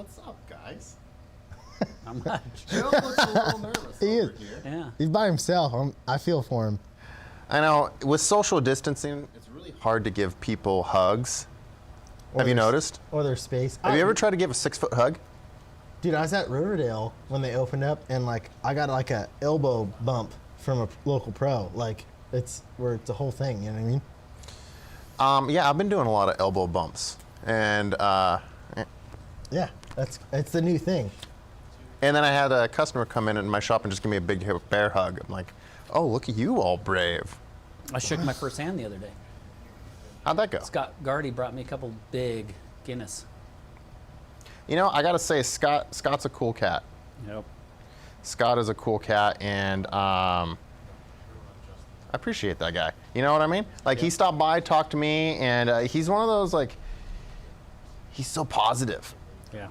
What's up, guys? How much? Joe looks a little nervous He over is. here. Yeah. He's by himself. I feel for him. I know, with social distancing, it's really hard to give people hugs. Have you noticed? Or their space. Have you ever tried to give a 6-foot hug? Dude, I was at Riverdale when they opened up, and like I got like a elbow bump from a local pro. Like it's a whole thing. You know what I mean? Yeah, I've been doing a lot of elbow bumps, and Yeah, it's the new thing. and then I had a customer come in my shop and just give me a big bear hug. I'm like, oh, look at you, all brave. I shook my first hand the other day. How'd that go? Scott Gardy brought me a couple big Guinness. You know, I gotta say, Scott's a cool cat. Yep. Scott is a cool cat, and I appreciate that guy. You know what I mean? Like, he stopped by, talked to me, and he's one of those, like, he's so positive. Yeah.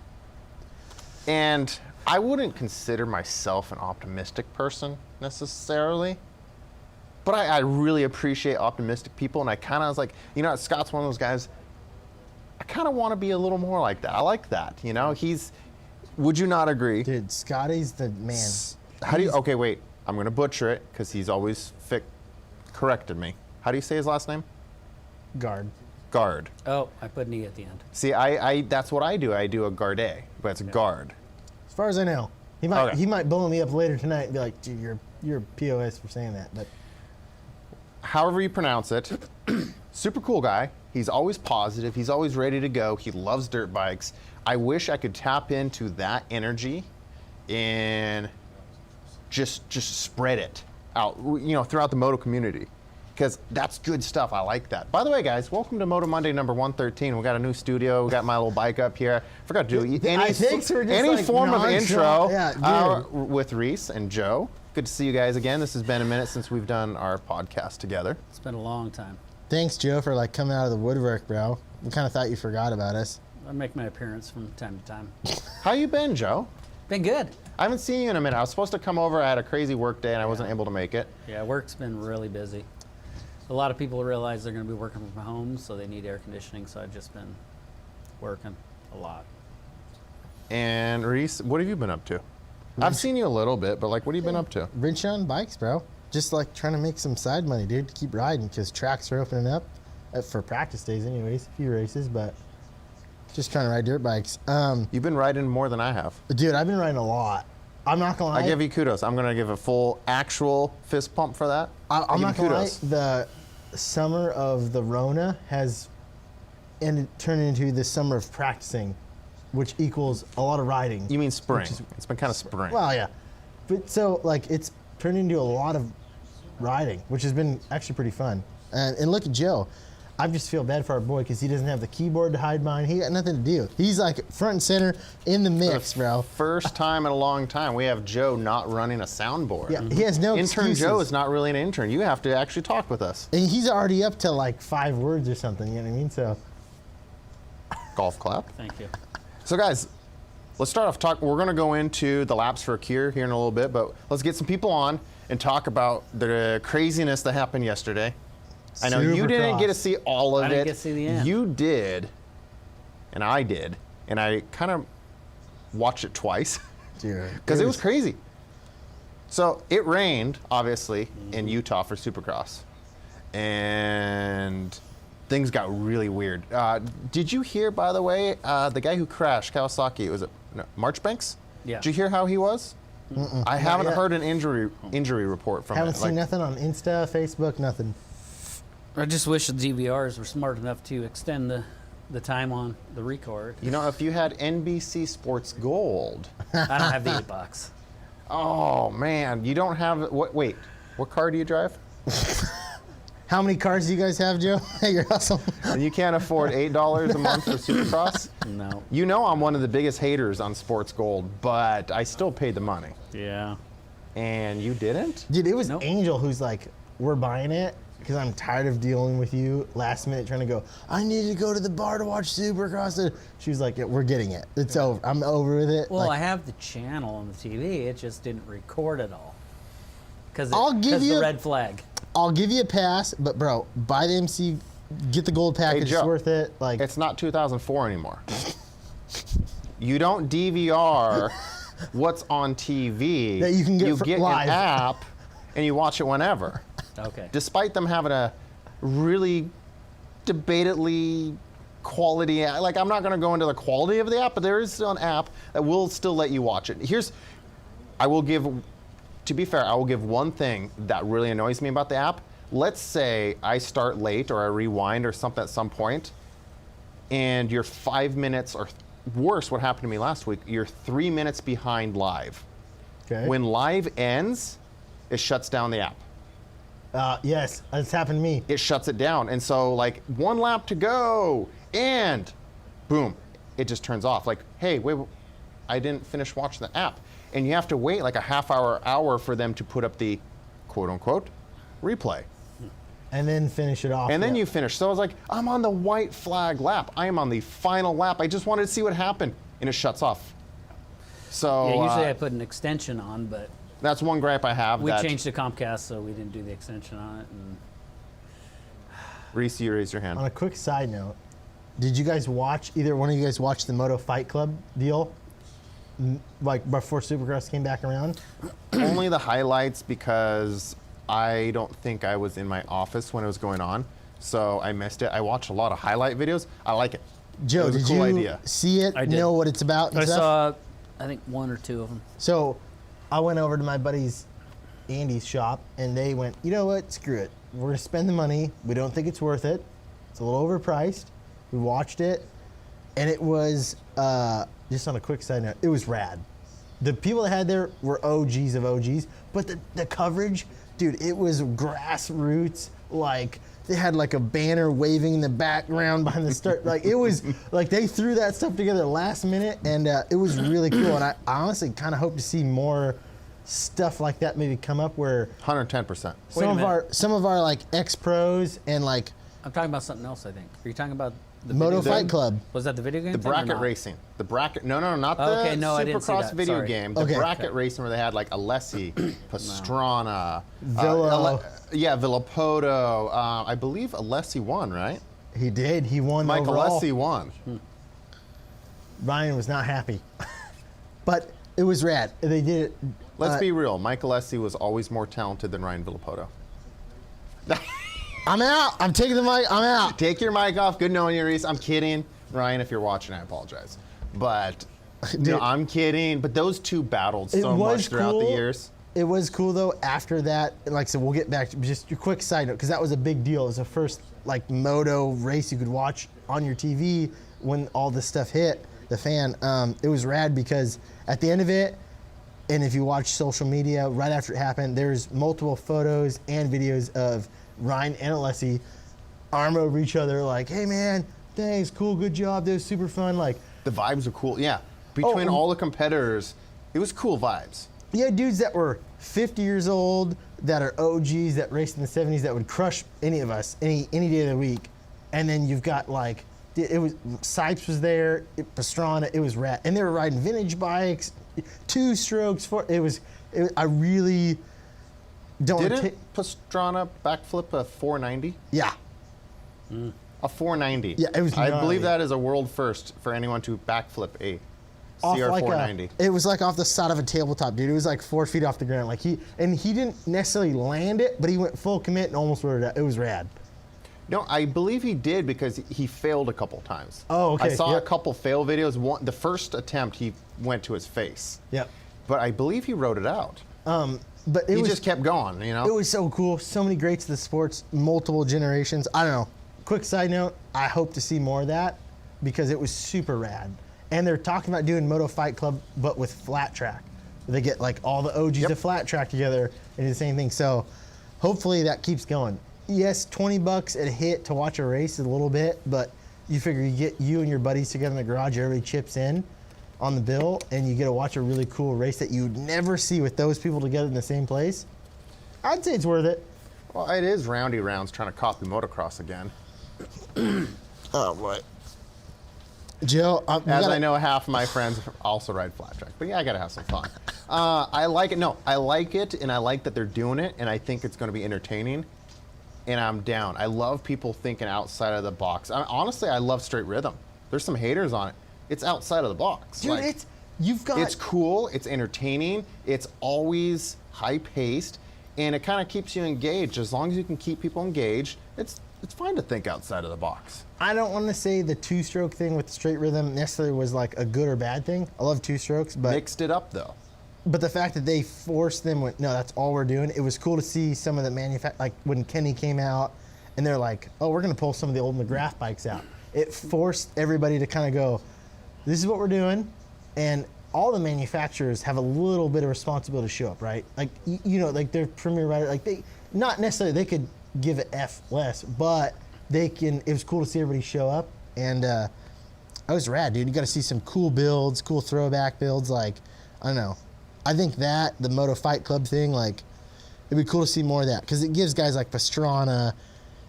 And I wouldn't consider myself an optimistic person necessarily, but I really appreciate optimistic people, and I kind of was like, you know, Scott's one of those guys, I kind of want to be a little more like that. I like that, you know? Would you not agree? Dude, Scotty's the man. How do you, okay, wait, I'm going to butcher it because he's always corrected me. How do you say his last name? Guard. Guard. Oh, I put an E at the end. See, that's what I do. I do a garde, but it's a guard. As far as I know, he might bully me up later tonight and be like, "Dude, you're a POS for saying that." But however you pronounce it, super cool guy. He's always positive. He's always ready to go. He loves dirt bikes. I wish I could tap into that energy and just spread it out, you know, throughout the moto community, because that's good stuff. I like that. By the way, guys, welcome to Moto Monday number 113. We got a new studio. We got my little bike up here. Forgot to do any form of intro with Reese and Joe. Good to see you guys again. This has been a minute since we've done our podcast together. It's been a long time. thanks, Joe, for like coming out of the woodwork, bro. We kind of thought you forgot about us. I make my appearance from time to time. How you been, Joe? Been good. I haven't seen you in a minute. I was supposed to come over. I had a crazy work day and I wasn't able to make it. Yeah, work's been really busy. A lot of people realize they're going to be working from home, so they need air conditioning, so I've just been working a lot. And Reese, what have you been up to? I've seen you a little bit, but like, what have you been up to? Rinse on bikes, bro. Just like trying to make some side money, dude, to keep riding, because tracks are opening up for practice days anyways, a few races, but just trying to ride dirt bikes. You've been riding more than I have. Dude, I've been riding a lot. I'm not gonna lie. I give you kudos. I'm gonna give a full actual fist pump for that. I'm not gonna lie. The summer of the Rona has turned into the summer of practicing, which equals a lot of riding. You mean spring? It's been kind of spring. Well, yeah, but so like it's turned into a lot of riding, which has been actually pretty fun. And look at Joe. I just feel bad for our boy because he doesn't have the keyboard to hide behind. He got nothing to do. He's like front and center in the mix, bro. First time in a long time we have Joe not running a soundboard. Yeah, he has no Intern excuses. Joe is not really an intern. You have to actually talk with us. And he's already up to like 5 words or something. You know what I mean? So Golf clap. Thank you. So guys, let's start off talk. We're going to go into the laps for a cure here in a little bit, but let's get some people on and talk about the craziness that happened yesterday. I know you didn't get to see all of it. I didn't get to see the end. You did, and I did, and I kind of watched it twice because it was crazy. So it rained, obviously, in Utah for Supercross, and things got really weird. Did you hear, by the way, the guy who crashed, Kawasaki, was it Marchbanks? Yeah. Did you hear how he was? I haven't heard an injury report from him. haven't seen nothing on Insta, Facebook, nothing. I just wish the DVRs were smart enough to extend the time on the record. You know, if you had NBC Sports Gold. I don't have the 8-box. Oh, man. You don't have... Wait. What car do you drive? How many cars do you guys have, Joe? You're awesome. And you can't afford $8 a month for Supercross? No. You know I'm one of the biggest haters on Sports Gold, but I still paid the money. Yeah. And you didn't? Dude, it was Nope. Angel who's like, we're buying it because I'm tired of dealing with you last minute trying to go, I need to go to the bar to watch Supercross. She was like, yeah, we're getting it. It's over. I'm over with it. Well, like, I have the channel on the TV. It just didn't record it all. Because you the red flag. I'll give you a pass, but bro, buy the MC, get the gold package. Joe, it's worth it. Like, it's not 2004 anymore. You don't DVR what's on TV. That you can get you for get live. an app, and you watch it whenever. Okay. Despite them having a really debatedly quality, like I'm not going to go into the quality of the app, but there is still an app that will still let you watch it. To be fair, I will give one thing that really annoys me about the app. Let's say I start late or I rewind or something at some point, and you're 5 minutes, or worse, what happened to me last week, you're 3 minutes behind live. Okay. When live ends, it shuts down the app. Yes, that's happened to me. It shuts it down. And so, like, 1 lap to go, and boom, it just turns off. Like, hey, wait, I didn't finish watching the app. And you have to wait like a half hour for them to put up the quote unquote replay. And then finish it off. And then yeah. you finish. So I was like, I'm on the white flag lap. I am on the final lap. I just wanted to see what happened. And it shuts off. So Yeah, usually I put an extension on, but that's one gripe I have. we changed to Comcast, so we didn't do the extension on it. And Reese, you raise your hand. On a quick side note, did you guys watch, either one of you guys watch the Moto Fight Club deal? Like before Supercross came back around? Only the highlights, because I don't think I was in my office when it was going on, so I missed it. I watched a lot of highlight videos. I like it. Joe, It was a did cool you idea. see it? I did. Know what it's about? And I stuff? saw, I think, 1 or 2 of them. So I went over to my buddy's Andy's shop, and they went, you know what? Screw it. We're gonna spend the money. We don't think it's worth it. It's a little overpriced. We watched it, and it was just on a quick side note. It was rad. The people that had there were OGs of OGs, but the coverage, dude, it was grassroots. Like they had like a banner waving in the background behind the start. Like it was like they threw that stuff together last minute, and it was really cool. And I honestly kind of hope to see more stuff like that maybe come up where 110%. some of our like ex-pros and like I'm talking about something else, I think. Are you talking about the Moto video Fight game? Club. Was that the video game The thing or bracket not? racing. The bracket. No, not the Okay, no, I didn't see Supercross that. video Sorry. game. The Okay. bracket racing where they had like Alessi, Pastrana, Villa. Villapoto. I believe Alessi won, right? He did. He won Mike overall. Alessi won. Ryan was not happy, but it was rad. They did it. Let's be real. Mike Alessi was always more talented than Ryan Villapoto. I'm out. I'm taking the mic. I'm out. Take your mic off. Good knowing you, Reese. I'm kidding. Ryan, if you're watching, I apologize. But Dude. no, I'm kidding. But those two battled It so was much throughout the cool. years. It was cool though. After that, like I said, we'll get back to just a quick side note because that was a big deal. It was the first like moto race you could watch on your TV when all this stuff hit the fan. It was rad because at the end of it, and if you watch social media right after it happened, there's multiple photos and videos of Ryan and Alessi arm over each other like, hey man, thanks, cool, good job, that was super fun. Like, The vibes are cool. Yeah. Between Oh, all the competitors, it was cool vibes. you had dudes that were 50 years old that are OGs that raced in the 70s that would crush any of us any day of the week. And then you've got like, it was, Sipes was there, Pastrana, it was rad. And they were riding vintage bikes, 2 strokes, I really don't want to Didn't Pastrana backflip a 490? yeah. A 490. Yeah, it was I gnarly. believe that is a world first for anyone to backflip a Off CR like 490. it was like off the side of a tabletop, dude. It was like 4 feet off the ground. Like he didn't necessarily land it, but he went full commit and almost rode it out. It was rad. No, I believe he did because he failed a couple times. Oh, okay, I saw yep. a couple fail videos. The first attempt, he went to his face. Yep. But I believe he rode it out. But it He was just kept going, you know? It was so cool. So many greats to the sports, multiple generations. I don't know. Quick side note, I hope to see more of that because it was super rad. And they're talking about doing Moto Fight Club, but with flat track. They get like all the OGs Yep. of flat track together and do the same thing. So hopefully that keeps going. Yes, $20 at a hit to watch a race is a little bit, but you figure you get you and your buddies together in the garage, everybody chips in on the bill, and you get to watch a really cool race that you'd never see with those people together in the same place. I'd say it's worth it. Well, it is Roundy Rounds trying to copy motocross again. Oh, what? Joe, As I know, half of my friends also ride flat track. But yeah, I gotta have some fun. I like it. No, I like it, and I like that they're doing it, and I think it's going to be entertaining. And I'm down. I love people thinking outside of the box. Honestly, I love straight rhythm. There's some haters on it. it's outside of the box. Dude, Like, it's cool, it's entertaining, it's always high paced, and it kind of keeps you engaged. As long as you can keep people engaged, it's fine to think outside of the box. I don't want to say the two-stroke thing with the straight rhythm necessarily was like a good or bad thing. I love two strokes, but Mixed it up though. But the fact that they forced them with, no, that's all we're doing. It was cool to see some of the like when Kenny came out and they're like, oh, we're going to pull some of the old McGrath bikes out. It forced everybody to kind of go, this is what we're doing. And all the manufacturers have a little bit of responsibility to show up, right? Like, you know, like their premier rider, like they, not necessarily they could give it F less, but they can, it was cool to see everybody show up. And that was rad, dude. You got to see some cool builds, cool throwback builds. Like, I don't know. I think that, the Moto Fight Club thing, like, it'd be cool to see more of that because it gives guys like Pastrana,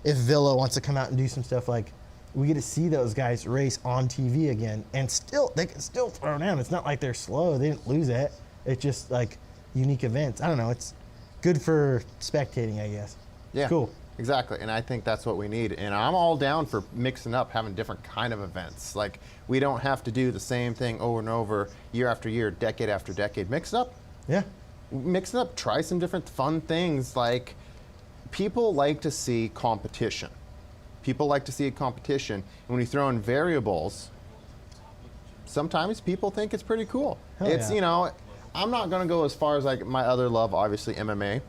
if Villa wants to come out and do some stuff, like, we get to see those guys race on TV again and still, they can still throw down. It's not like they're slow. They didn't lose it. It's just like unique events. I don't know. It's good for spectating, I guess. Yeah, Cool. Exactly, and I think that's what we need. And I'm all down for mixing up, having different kind of events. Like, we don't have to do the same thing over and over, year after year, decade after decade. Mix it up. Yeah. Mix it up. Try some different fun things. Like, people like to see competition. People like to see a competition. And when you throw in variables, sometimes people think it's pretty cool. Hell It's, yeah. you know, I'm not going to go as far as like my other love, obviously MMA.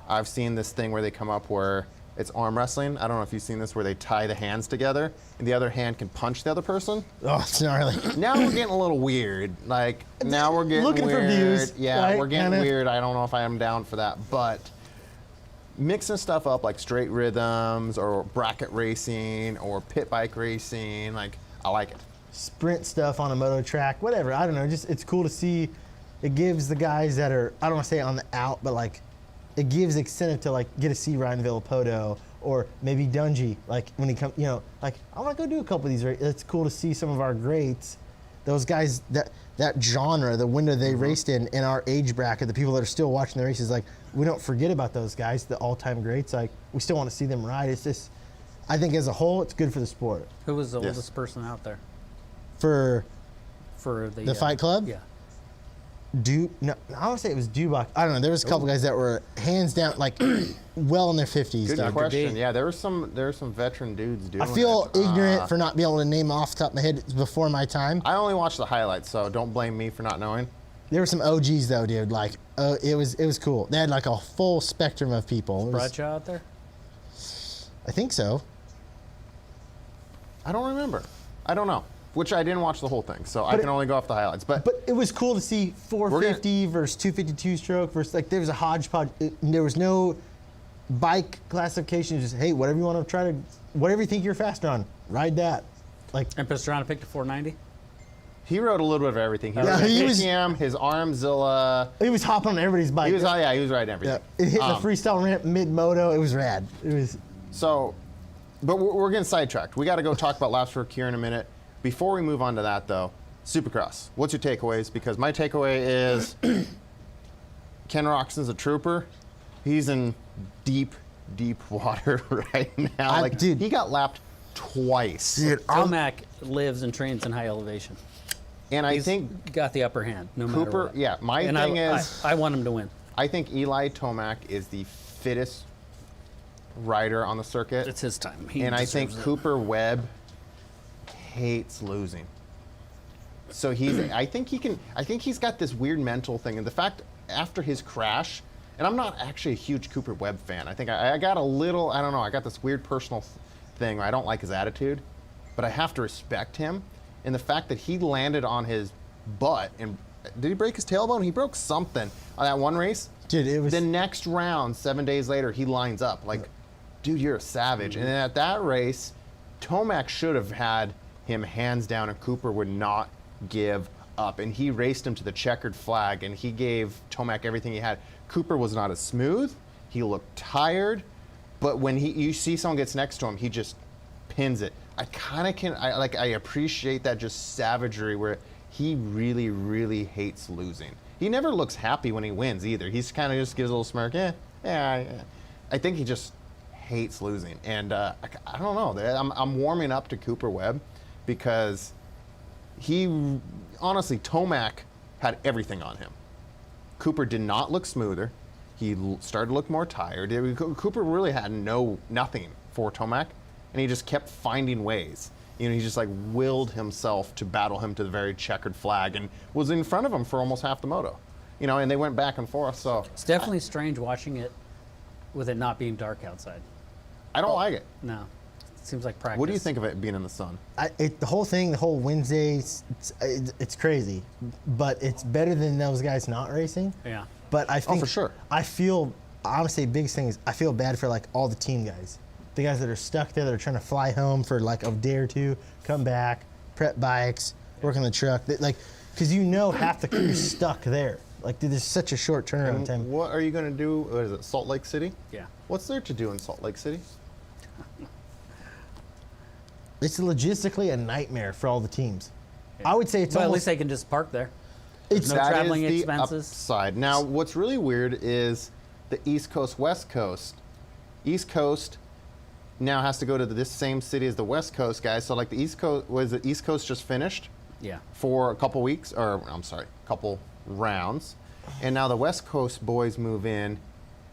I've seen this thing where they come up where it's arm wrestling. I don't know if you've seen this where they tie the hands together and the other hand can punch the other person. Oh, it's gnarly. Now we're getting a little weird. Like, now we're getting Looking for weird. views, Yeah, right? we're getting Kinda. weird. I don't know if I am down for that, but mixing stuff up like straight rhythms or bracket racing or pit bike racing, like, I like it. Sprint stuff on a moto track, whatever. I don't know. Just it's cool to see. It gives the guys that are, I don't want to say on the out, but like it gives incentive to like get to see Ryan Villapoto or maybe Dungy. Like when he comes, you know, like I want to go do a couple of these. It's cool to see some of our greats, those guys that genre, the window they raced in our age bracket, the people that are still watching the races. Like we don't forget about those guys, the all-time greats. Like we still want to see them ride. It's just, I think as a whole, it's good for the sport. Who was the Yes. oldest person out there For for the Fight Club? Yeah. No, I would say it was Dubach. I don't know. There was a couple guys that were hands down, like well in their 50s. Good dog. question. D. Yeah, there were some veteran dudes doing I feel it. ignorant for not being able to name off the top of my head. It's before my time. I only watched the highlights, so don't blame me for not knowing. There were some OGs though, dude. Like, it was cool. They had like a full spectrum of people. It was- Bradshaw out there? I think so. I don't remember. I don't know. Which I didn't watch the whole thing, so I can only go off the highlights. But But it was cool to see 450 versus 252 stroke versus like there was a hodgepodge. There was no bike classification. Just hey, whatever you want to try to, whatever you think you're faster on, ride that. Like And Pastrana picked a 490? he rode a little bit of everything. He Yeah, rode he his was- KTM, his Armzilla. he was hopping on everybody's bike. He was riding Yeah, everything. it hit the freestyle ramp mid moto. It was rad. It was. So, but we're getting sidetracked. We got to go talk about laps for here in a minute. Before we move on to that, though, Supercross. What's your takeaways? Because my takeaway is Ken Roxon's a trooper. He's in deep, deep water right now. Dude. He got lapped twice. Dude, Tomac lives and trains in high elevation. And I He's think got the upper hand, no matter Cooper, what. yeah, my And thing I is, I want him to win. I think Eli Tomac is the fittest rider on the circuit. It's his time. He And I think deserves it. Cooper Webb hates losing. So I think he's got this weird mental thing. And the fact after his crash, and I'm not actually a huge Cooper Webb fan. I think I got a little, I don't know, I got this weird personal thing where I don't like his attitude, but I have to respect him. And the fact that he landed on his butt and did he break his tailbone? He broke something on that one race. Dude, it was. The next round, 7 days later, he lines up. Like, dude, you're a savage. And then at that race, Tomac should have had him hands down, and Cooper would not give up. And he raced him to the checkered flag, and he gave Tomac everything he had. Cooper was not as smooth. He looked tired. But when you see someone gets next to him, he just pins it. I appreciate that just savagery where he really, really hates losing. He never looks happy when he wins either. He's kind of just gives a little smirk. I think he just hates losing. And I don't know. I'm warming up to Cooper Webb because he honestly, Tomac had everything on him. Cooper did not look smoother. He started to look more tired. Cooper really had nothing for Tomac, and he just kept finding ways. You know, he just like willed himself to battle him to the very checkered flag, and was in front of him for almost half the moto. You know, and they went back and forth. So It's definitely strange watching it with it not being dark outside. I don't like it. No, it seems like practice. What do you think of it being in the sun? The whole thing, the whole Wednesday, it's crazy, but it's better than those guys not racing. Yeah. But I think for sure. I feel honestly, biggest thing is I feel bad for like all the team guys, the guys that are stuck there, that are trying to fly home for like a day or two, come back, prep bikes, work on the truck, like, because you know half the crew's stuck there. Like, dude, there's such a short turnaround time. What are you going to do? What is it, Salt Lake City? Yeah. What's there to do in Salt Lake City? It's logistically a nightmare for all the teams. I would say it's But at almost, least they can just park there. it's no That is traveling the expenses. upside. Now, what's really weird is the East Coast, West Coast. East Coast now has to go to this same city as the West Coast guys. So, like, the East Coast, was the East Coast just finished Yeah. for a couple weeks, or I'm sorry, couple rounds, and now the West Coast boys move in,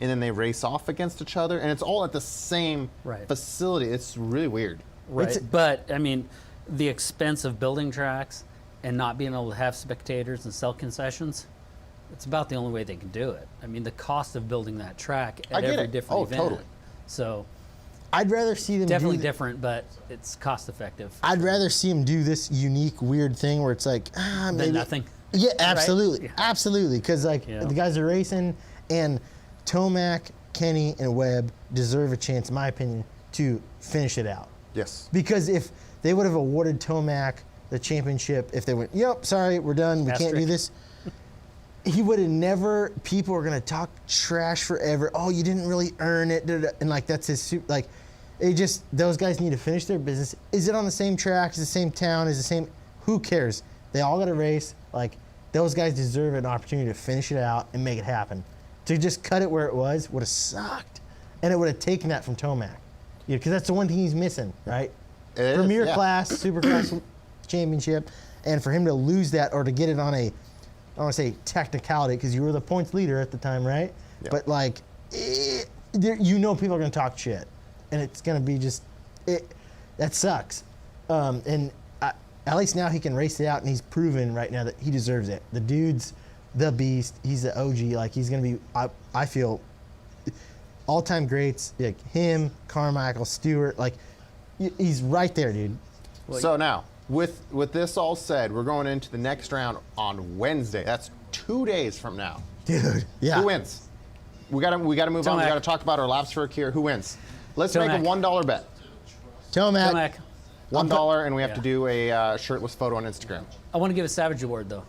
and then they race off against each other, and it's all at the same Right. facility. It's really weird. Right. It's- But I mean, the expense of building tracks and not being able to have spectators and sell concessions, it's about the only way they can do it. I mean, the cost of building that track I at get every it. different Oh, event. totally. So I'd rather see them definitely do different, but it's cost effective. I'd rather see them do this unique, weird thing where it's like, maybe Than nothing. Yeah, absolutely, Yeah. absolutely. Because like Yeah. the guys are racing, and Tomac, Kenny, and Webb deserve a chance, in my opinion, to finish it out. Yes. Because if they would have awarded Tomac the championship, if they went, yep, sorry, we're done, we can't do Asterisk. this, he would have never. People are gonna talk trash forever. Oh, you didn't really earn it, da, da, da. And like that's his like. It just those guys need to finish their business. Is it on the same track? Is it the same town? Is it the same? Who cares? They all got to race. Like those guys deserve an opportunity to finish it out and make it happen. To just cut it where it was would have sucked, and it would have taken that from Tomac. Yeah, because that's the one thing he's missing, right? It is, Premier yeah. class, supercross championship, and for him to lose that or to get it on a, I don't want to say technicality because you were the points leader at the time, right? Yeah. But like, you know, people are gonna talk shit, and it's gonna be just, that sucks. At least now he can race it out, and he's proven right now that he deserves it. The dude's the beast. He's the OG. Like he's gonna be, I feel, all-time greats. Like him, Carmichael, Stewart. Like he's right there, dude. So now, with this all said, we're going into the next round on Wednesday. That's 2 days from now. Dude, yeah. Who wins? We gotta move on. We Tomac. gotta talk about our laps for a here. Who wins? Let's make a Tomac. $1 bet. Tomac. Tomac. $1, and we have Yeah. to do a shirtless photo on Instagram. I want to give a Savage Award though.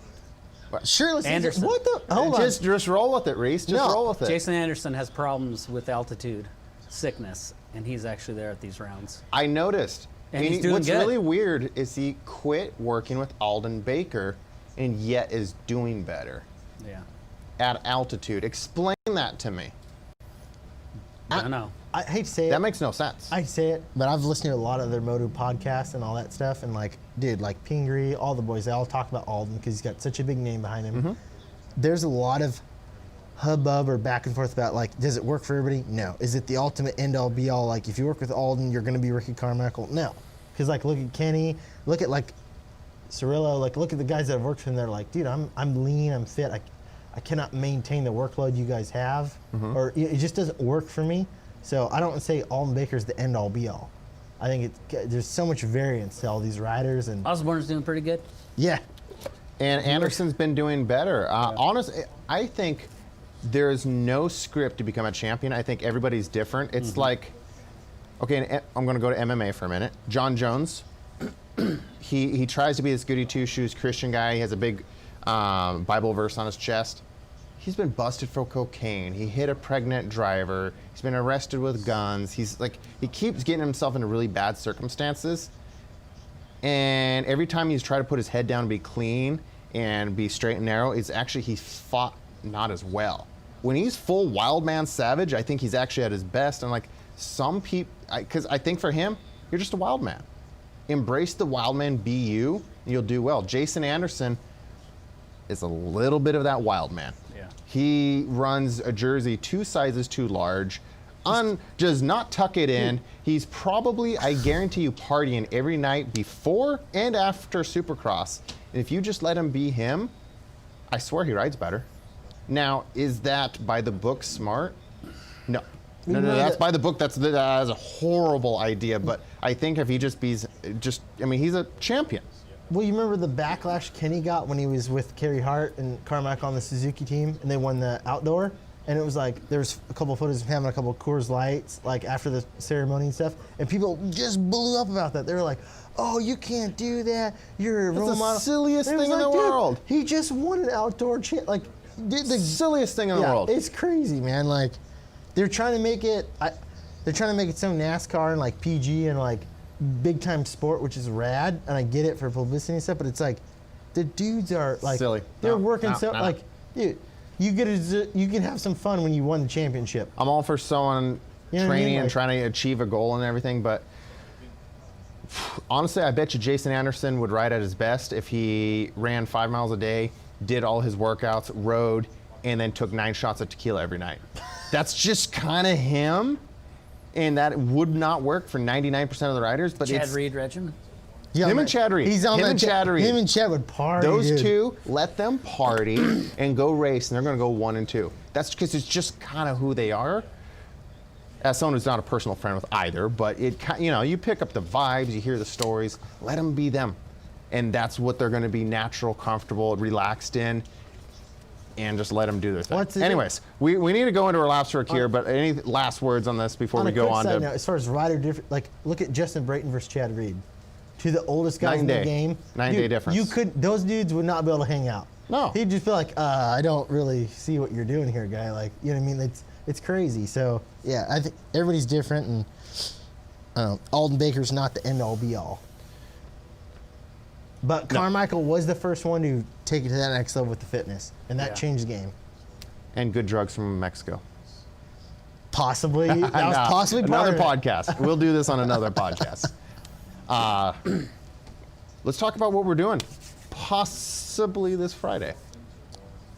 Shirtless. Anderson. What the? Hold on. Just roll with it, Reese. Just No. roll with it. Jason Anderson has problems with altitude sickness, and he's actually there at these rounds. I noticed. And he's doing what's good. really weird is he quit working with Alden Baker, and yet is doing better Yeah. at altitude. Explain that to me. I don't know. I hate to say it. That makes no sense. I say it, but I've listened to a lot of their Moto podcasts and all that stuff, and like, dude, like Pingree, all the boys, they all talk about Alden because he's got such a big name behind him. Mm-hmm. There's a lot of hubbub or back and forth about like, does it work for everybody? No. Is it the ultimate end all be all? Like, if you work with Alden, you're going to be Ricky Carmichael? No. Because like, look at Kenny, look at like Cirillo, like look at the guys that have worked for him. They're like, dude, I'm lean, I'm fit. I cannot maintain the workload you guys have, or it just doesn't work for me. So I don't say Alden Baker's the end all be all. I think there's so much variance to all these riders, and Osborne's doing pretty good. yeah, And Anderson's been doing better. Honestly, I think there's no script to become a champion. I think everybody's different. It's like, okay, and I'm going to go to MMA for a minute. John Jones, he tries to be this goody two-shoes Christian guy. He has a big Bible verse on his chest. He's been busted for cocaine. He hit a pregnant driver. He's been arrested with guns. He's like, he keeps getting himself into really bad circumstances. And every time he's tried to put his head down and be clean and be straight and narrow, it's actually he fought not as well. When he's full wild man savage, I think he's actually at his best. And like some people, because I think for him, you're just a wild man. Embrace the wild man, be you, and you'll do well. Jason Anderson is a little bit of that wild man. Yeah. He runs a jersey 2 sizes too large, does not tuck it in. He's probably, I guarantee you, partying every night before and after Supercross. And if you just let him be him, I swear he rides better. Now, is that by the book smart? No. No, that's by the book. That's a horrible idea. But I think if he he's a champion. Well, you remember the backlash Kenny got when he was with Kerry Hart and Carmack on the Suzuki team, and they won the outdoor? And it was like, there's a couple of photos of him having a couple of Coors Lights, like after the ceremony and stuff, and people just blew up about that. They were like, oh, you can't do that. You're a role model. That's the silliest And it thing was in like, the dude, world. He just won an outdoor the Silliest thing in the world. It's crazy, man. Like, they're trying to make it so NASCAR and like PG and like big time sport, which is rad, and I get it for publicity and stuff, but it's like the dudes are like silly. They're No, working no, no. like, dude, you can have some fun when you won the championship. I'm all for someone You know what I training mean? and Like- trying to achieve a goal and everything, but honestly, I bet you Jason Anderson would ride at his best if he ran 5 miles a day, did all his workouts, rode, and then took 9 shots of tequila every night. That's just kind of him, and that would not work for 99% of the riders. But Chad it's Reed regimen. Yeah, Him and Chad Reed. He's on Him that and Chad Reed. Him and Chad would party. those dude. two. Let them party and go race, and they're going to go 1 and 2. That's because it's just kind of who they are. As someone who's not a personal friend with either, but you pick up the vibes, you hear the stories. Let them be them, and that's what they're going to be: natural, comfortable, relaxed in. And just let them do their thing. What's the Anyways, we need to go into our laps work here, but any last words on this before On we a go quick on side to note, as far as rider different, like look at Justin Brayton versus Chad Reed, two of the oldest guys Night in and the day. game. 9 day difference. Those dudes would not be able to hang out. No. He'd just be like, I don't really see what you're doing here, guy. Like, you know what I mean? It's crazy. So yeah, I think everybody's different, and I don't know, Alden Baker's not the end all be all. But Carmichael was the first one to take it to that next level with the fitness, and that Yeah. changed the game. and good drugs from Mexico. Possibly, that was Nah, possibly part another of it. podcast. We'll do this on another podcast. Let's talk about what we're doing, possibly this Friday.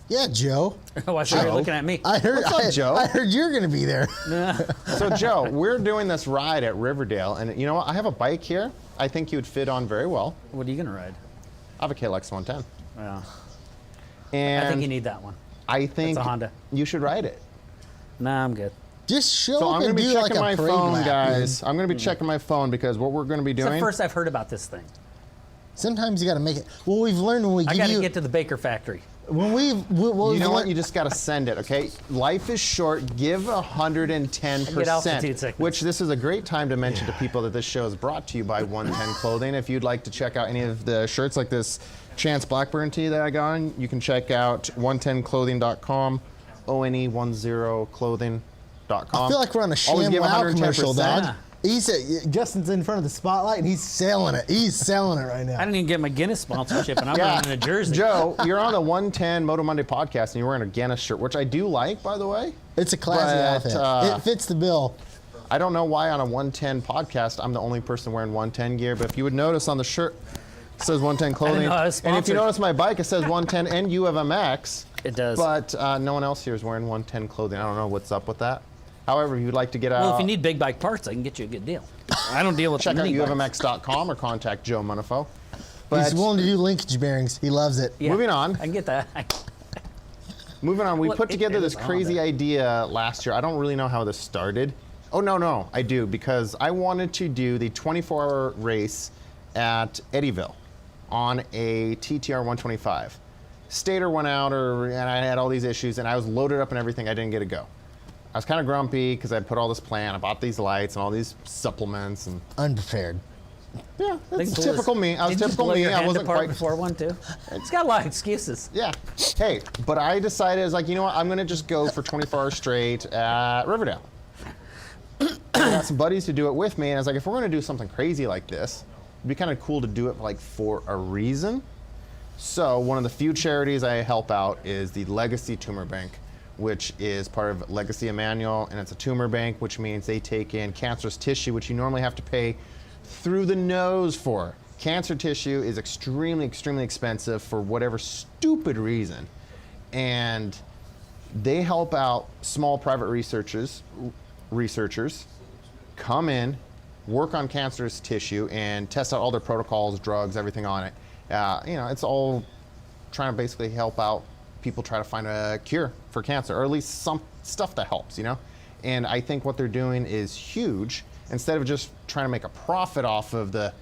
Yeah, Joe. Oh, I thought you Joe. were looking at me. I heard. What's up, Joe? I heard you're gonna be there. So Joe, we're doing this ride at Riverdale, and you know what? I have a bike here. I think you would fit on very well. What are you gonna ride? I have a KLX 110, Well, and I think you need that one. I think It's a Honda. you should ride it. Nah, I'm good. Just show So up I'm going and to be do like checking a my parade phone, lap, guys. dude. I'm going to be checking my phone because what we're going to be It's the doing. first I've heard about this thing. Sometimes you got to make it. Well, we've learned when we I give got to you get to the Baker factory. when You know what? You just got to send it, okay? Life is short. Give 110%. Get altitude sickness. Which this is a great time to mention to people that this show is brought to you by 110 Clothing. If you'd like to check out any of the shirts like this Chance Blackburn tee that I got on, you can check out 110clothing.com, ONE10clothing.com. I feel like we're on a Always give ShamWow commercial, 110%. dog. Yeah. He said Justin's in front of the spotlight and he's selling it. He's selling it right now. I didn't even get my Guinness sponsorship, and I'm Yeah. running a jersey. Joe, you're on the 110 Moto Monday podcast, and you're wearing a Guinness shirt, which I do like, by the way. It's a classy But, outfit. It fits the bill. I don't know why on a 110 podcast I'm the only person wearing 110 gear, but if you would notice on the shirt, it says 110 Clothing. know I was And if you sponsored. notice my bike, it says 110 and you have MX. It does. But no one else here is wearing 110 Clothing. I don't know what's up with that. However, if you'd like to get out, Well, if you need big bike parts, I can get you a good deal. I don't deal with check the out mini bikes. uvmx.com or contact Joe Munifo. But He's willing to do linkage bearings. He loves it. Yeah, Moving on. I can get that. Moving on, we Well, put it together is this on crazy there. idea last year. I don't really know how this started. Oh, no, I do, because I wanted to do the 24-hour race at Eddyville on a TTR 125. Stator went out, and I had all these issues, and I was loaded up and everything. I didn't get to go. I was kind of grumpy because I put all this plan. I bought these lights and all these supplements, and Unprepared. yeah, that's Think typical me. I was Didn't you typical blow me. your I hand wasn't apart quite. before one too. It's got a lot of excuses. Yeah. Hey, but I decided, I was like, you know what? I'm going to just go for 24 hours straight at Riverdale. I got some buddies to do it with me, and I was like, if we're going to do something crazy like this, it'd be kind of cool to do it like for a reason. So one of the few charities I help out is the Legacy Tumor Bank, which is part of Legacy Emmanuel, and it's a tumor bank, which means they take in cancerous tissue, which you normally have to pay through the nose for. Cancer tissue is extremely, extremely expensive for whatever stupid reason. And they help out small private researchers come in, work on cancerous tissue, and test out all their protocols, drugs, everything on it. It's all trying to basically help out people try to find a cure for cancer, or at least some stuff that helps, And I think what they're doing is huge. Instead of just trying to make a profit off of the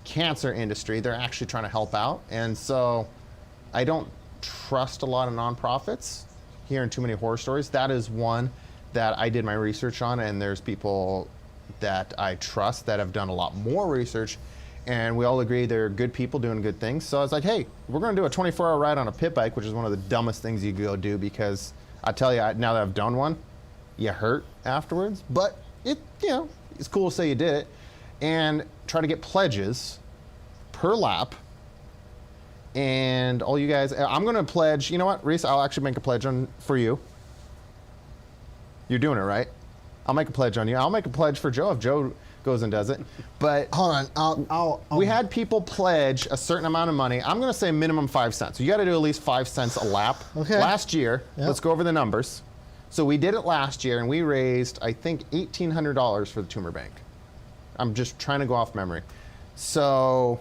cancer industry, they're actually trying to help out. And so I don't trust a lot of nonprofits. Hearing too many horror stories. That is one that I did my research on, and there's people that I trust that have done a lot more research, and we all agree they're good people doing good things. So I was like, hey, we're going to do a 24-hour ride on a pit bike, which is one of the dumbest things you could go do, because I tell you, now that I've done one, you hurt afterwards, but it's cool to say you did it, and try to get pledges per lap. And all you guys, I'm going to pledge, you know what, Reese, I'll actually make a pledge for you. You're doing it, right? I'll make a pledge on you. I'll make a pledge for Joe if Joe goes and does it. But hold on, we had people pledge a certain amount of money. I'm going to say minimum 5 cents. So you got to do at least 5 cents a lap. Okay. Last year, let's go over the numbers. So we did it last year, and we raised, I think, $1,800 for the Tumor Bank. I'm just trying to go off memory. So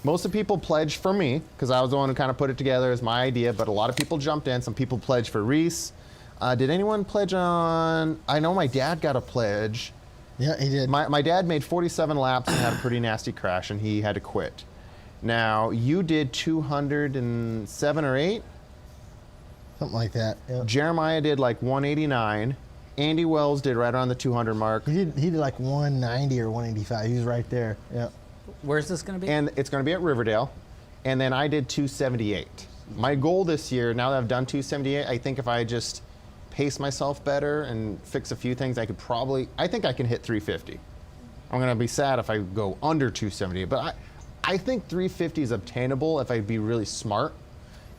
most of the people pledged for me, because I was the one who kind of put it together as my idea, but a lot of people jumped in. Some people pledged for Reese. Did anyone pledge on, I know my dad got a pledge. Yeah, he did. My dad made 47 laps and had a pretty nasty crash, and he had to quit. Now, you did 207 or 8? Something like that. Yep. Jeremiah did like 189. Andy Wells did right around the 200 mark. He did like 190 or 185. He was right there. Yeah. Where's this going to be? And it's going to be at Riverdale. And then I did 278. My goal this year, now that I've done 278, I think if I just pace myself better and fix a few things, I think I can hit 350. I'm going to be sad if I go under 270. But I think 350 is obtainable if I be really smart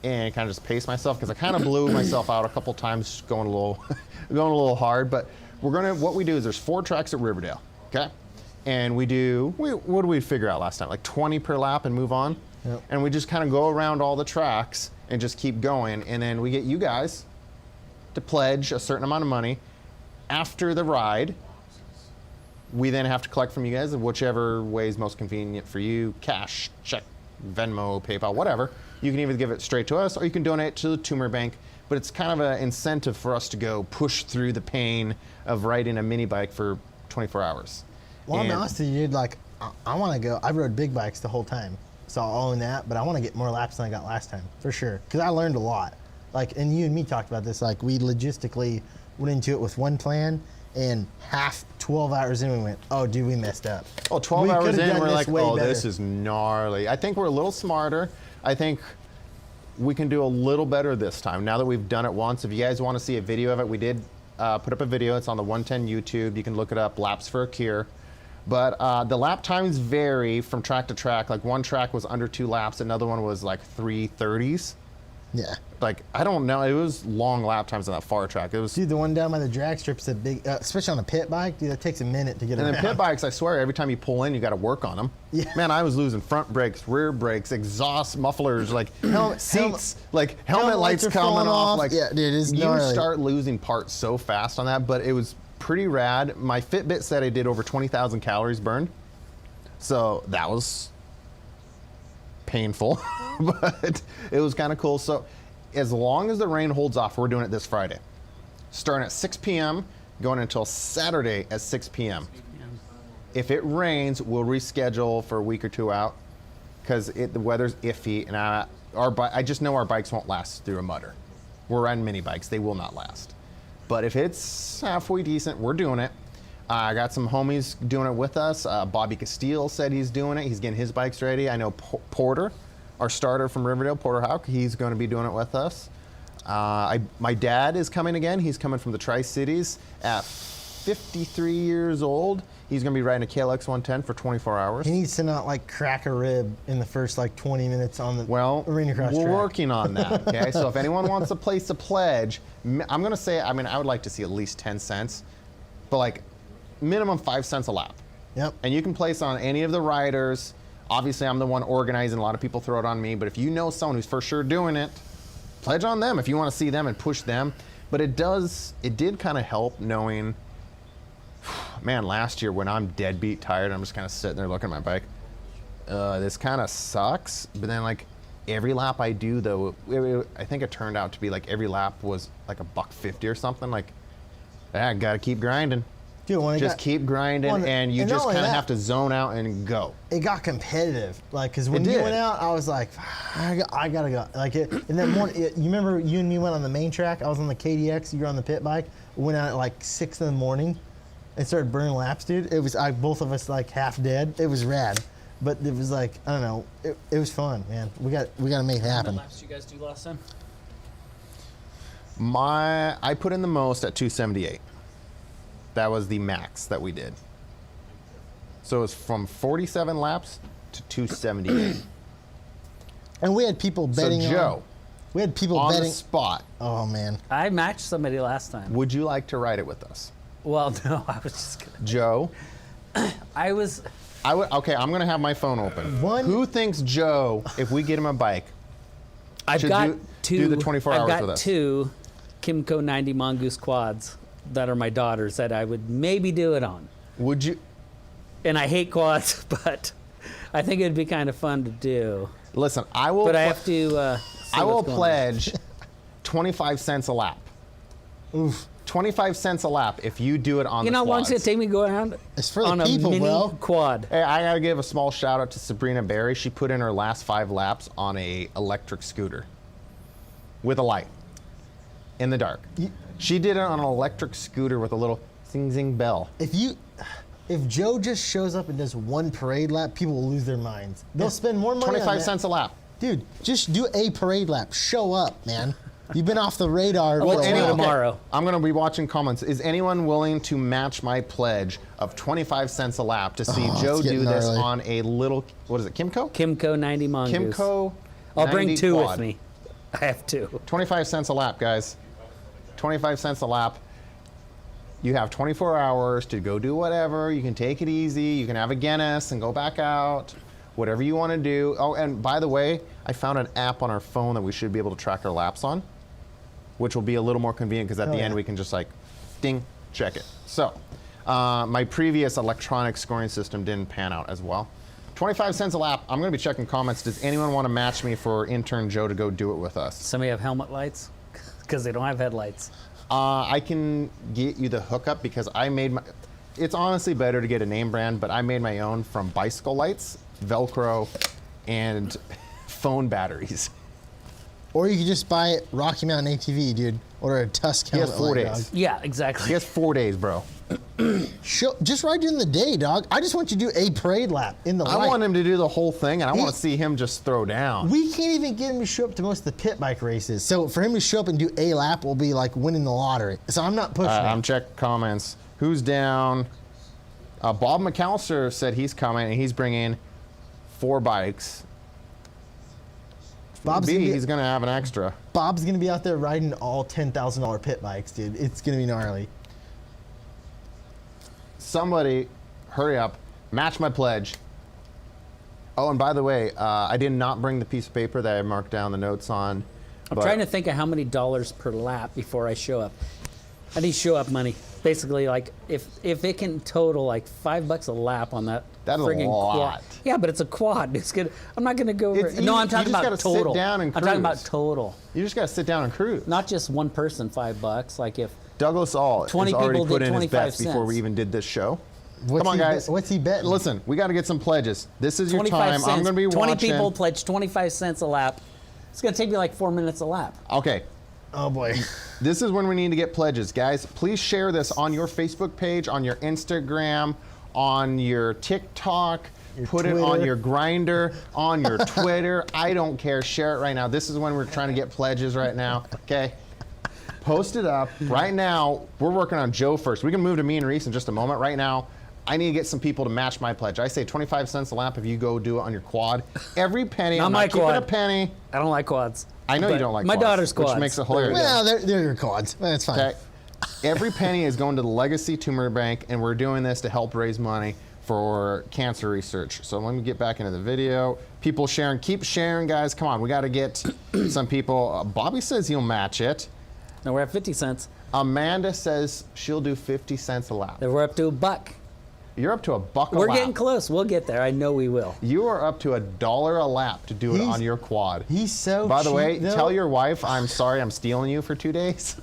and kind of just pace myself, because I kind of blew myself out a couple times going a little hard. But what we do is there's 4 tracks at Riverdale, okay? And what did we figure out last time? Like 20 per lap and move on? Yep. And we just kind of go around all the tracks and just keep going. And then we get you guys to pledge a certain amount of money. After the ride, we then have to collect from you guys in whichever way is most convenient for you. Cash, check, Venmo, PayPal, whatever. You can either give it straight to us, or you can donate to the Tumor Bank. But it's kind of an incentive for us to go push through the pain of riding a mini bike for 24 hours. Well, I'm honest with you, dude. Like, I want to go. I rode big bikes the whole time, so I'll own that. But I want to get more laps than I got last time, for sure. Because I learned a lot. Like, and you and me talked about this. Like, we logistically went into it with one plan, and 12 hours in, we went, oh, dude, we messed up. Oh, 12 We hours could've in, done we're this like, way oh, better. this is gnarly. I think we're a little smarter. I think we can do a little better this time. Now that we've done it once, if you guys want to see a video of it, we did put up a video. It's on the 110 YouTube. You can look it up, Laps for a Cure. But the lap times vary from track to track. Like, one track was under 2 laps. Another one was like 3:30s. Yeah. Like, I don't know. It was long lap times on that far track. It was. Dude, the one down by the drag strip's a big, especially on a pit bike, dude, that takes a minute to get And around. then pit bikes, I swear, every time you pull in, you got to work on them. Yeah. Man, I was losing front brakes, rear brakes, exhaust mufflers, like seats, like helmet lights are coming falling off. off. Like, Yeah, dude, it's you gnarly. start losing parts so fast on that, but it was pretty rad. My Fitbit said I did over 20,000 calories burned, so that was painful, but it was kind of cool. So as long as the rain holds off, we're doing it this Friday, starting at 6 p.m., going until Saturday at 6 p.m. If it rains, we'll reschedule for a week or 2 out, because the weather's iffy, and I just know our bikes won't last through a mutter. We're riding mini bikes; they will not last. But if it's halfway decent, we're doing it. I got some homies doing it with us. Bobby Castile said he's doing it. He's getting his bikes ready. I know Porter, our starter from Riverdale, Porter Houck, he's going to be doing it with us. My dad is coming again. He's coming from the Tri-Cities at 53 years old. He's going to be riding a KLX 110 for 24 hours. He needs to not like crack a rib in the first like 20 minutes on the arena cross we're track. working on that, okay? So if anyone wants a place to pledge, I'm going to say, I would like to see at least 10 cents. But like, minimum 5 cents a lap. Yep. And you can place on any of the riders. Obviously, I'm the one organizing. A lot of people throw it on me. But if you know someone who's for sure doing it, pledge on them if you want to see them and push them. But it did kind of help knowing, man, last year when I'm deadbeat tired, I'm just kind of sitting there looking at my bike. This kind of sucks. But then, like, every lap I do, though, I think it turned out to be like every lap was like $1.50 or something. Like, I got to keep grinding. Dude, when Just keep grinding, and you just kind of have to zone out and go. It got competitive, like, because when you went out, I was like, I gotta go. Like, and then you remember you and me went on the main track. I was on the KDX. You were on the pit bike. We went out at like 6 in the morning, and started burning laps, dude. It was both of us like half dead. It was rad, but it was like, I don't know. It was fun, man. We got to make it How happen. many laps did you guys do last time? I put in the most at 278. That was the max that we did. So it was from 47 laps to 278. And we had people betting So Joe, we had people on betting. the spot, Oh man. I matched somebody last time. would you like to ride it with us? Well, no, I was just gonna. Joe? I was. Okay, I'm going to have my phone open. Who thinks Joe, if we get him a bike, I've should got do the 24 hours I've with got us? 2 Kimco 90 Mongoose quads that are my daughters that I would maybe do it on. Would you? And I hate quads, but I think it'd be kind of fun to do. Listen, I will. But I have to. I will what's going on. pledge 25 cents a lap. Oof. 25 cents a lap if you do it on You the know, how long it's quads. gonna take me to go around It's for the on people, a mini bro. quad? Hey, I gotta give a small shout out to Sabrina Berry. She put in her last 5 laps on a electric scooter with a light in the dark. She did it on an electric scooter with a little zing zing bell. If Joe just shows up and does one parade lap, people will lose their minds. They'll spend more money on 25 that. cents a lap. Dude, just do a parade lap. Show up, man. You've been off the radar. Well, for a anyway, while. tomorrow. I'm gonna be watching comments. Is anyone willing to match my pledge of 25 cents a lap to see Oh, Joe it's do getting this gnarly. on a little, what is it, Kimco? Kimco 90 Mongoose. Kimco. I'll bring 90 2 quad. with me. I have 2. 25 cents a lap, guys. 25 cents a lap. You have 24 hours to go do whatever. You can take it easy. You can have a Guinness and go back out. Whatever you want to do. Oh, and by the way, I found an app on our phone that we should be able to track our laps on, which will be a little more convenient because at Oh, the end yeah. we can just like, ding, check it. So, my previous electronic scoring system didn't pan out as well. 25 cents a lap. I'm going to be checking comments. Does anyone want to match me for intern Joe to go do it with us? Somebody have helmet lights? Because they don't have headlights. I can get you the hookup because I made my. It's honestly better to get a name brand, but I made my own from bicycle lights, Velcro, and phone batteries. Or you could just buy it Rocky Mountain ATV, dude. Or a Tusk He has helmet 4 light, days. dog. Yeah, exactly. He has 4 days, bro. Just ride during the day, dog. I just want you to do a parade lap in the I light. want him to do the whole thing, and I He- want to see him just throw down. We can't even get him to show up to most of the pit bike races. So for him to show up and do a lap will be like winning the lottery. So I'm not pushing I'm it. checking comments. Who's down? Bob McAllister said he's coming, and he's bringing 4 bikes. Bob's He's going to have an extra. gonna be out there riding all $10,000 pit bikes, dude. It's gonna be gnarly. Somebody, hurry up, match my pledge. Oh, and by the way, I did not bring the piece of paper that I marked down the notes on. I'm trying to think of how many dollars per lap before I show up. I need show up money. Basically, like if it can total like $5 a lap on that That's a friggin' lot. quad. Yeah, but it's a quad. It's good. I'm not gonna go over. It's No, easy. I'm talking You just about gotta sit total. down and I'm talking about cruise. total, You just got to sit down and cruise. not just one person $5. Like if Douglas All 20 has already people put did in his 25 bets before we cents. even did this show. What's Come on, he guys. What's he betting? Listen, we got to get some pledges. This is your 25 time. cents, I'm going to be 20 watching. people pledge 25 cents a lap. It's gonna take me like 4 minutes a lap. Okay, Oh boy. this is when we need to get pledges, guys. Please share this on your Facebook page, on your Instagram, on your TikTok. Put it on Twitter. your Grinder, on your Twitter. I don't care. Share it right now. This is when we're trying to get pledges right now. Okay. Post it up right now. We're working on Joe first. We can move to me and Reese in just a moment. Right now, I need to get some people to match my pledge. I say 25 cents a lap if you go do it on your quad. Every penny. Not I'm my not keeping quad. a penny. I don't like quads. I know you But don't like my quads, daughter's quads. which makes it hilarious. Well, they're your quads. That's fine. Okay. Every penny is going to the Legacy Tumor Bank, and we're doing this to help raise money for cancer research. So let me get back into the video. People sharing, keep sharing, guys. Come on, we got to get some people. Bobby says he'll match it. No, we're at 50 cents. Amanda says she'll do 50 cents a lap. Then we're up to $1. You're up to $1 a lap. We're getting close. We'll get there. I know we will. You are up to $1 a lap to do it on your quad. He's so By the way, cheap, though. tell your wife I'm sorry I'm stealing you for 2 days.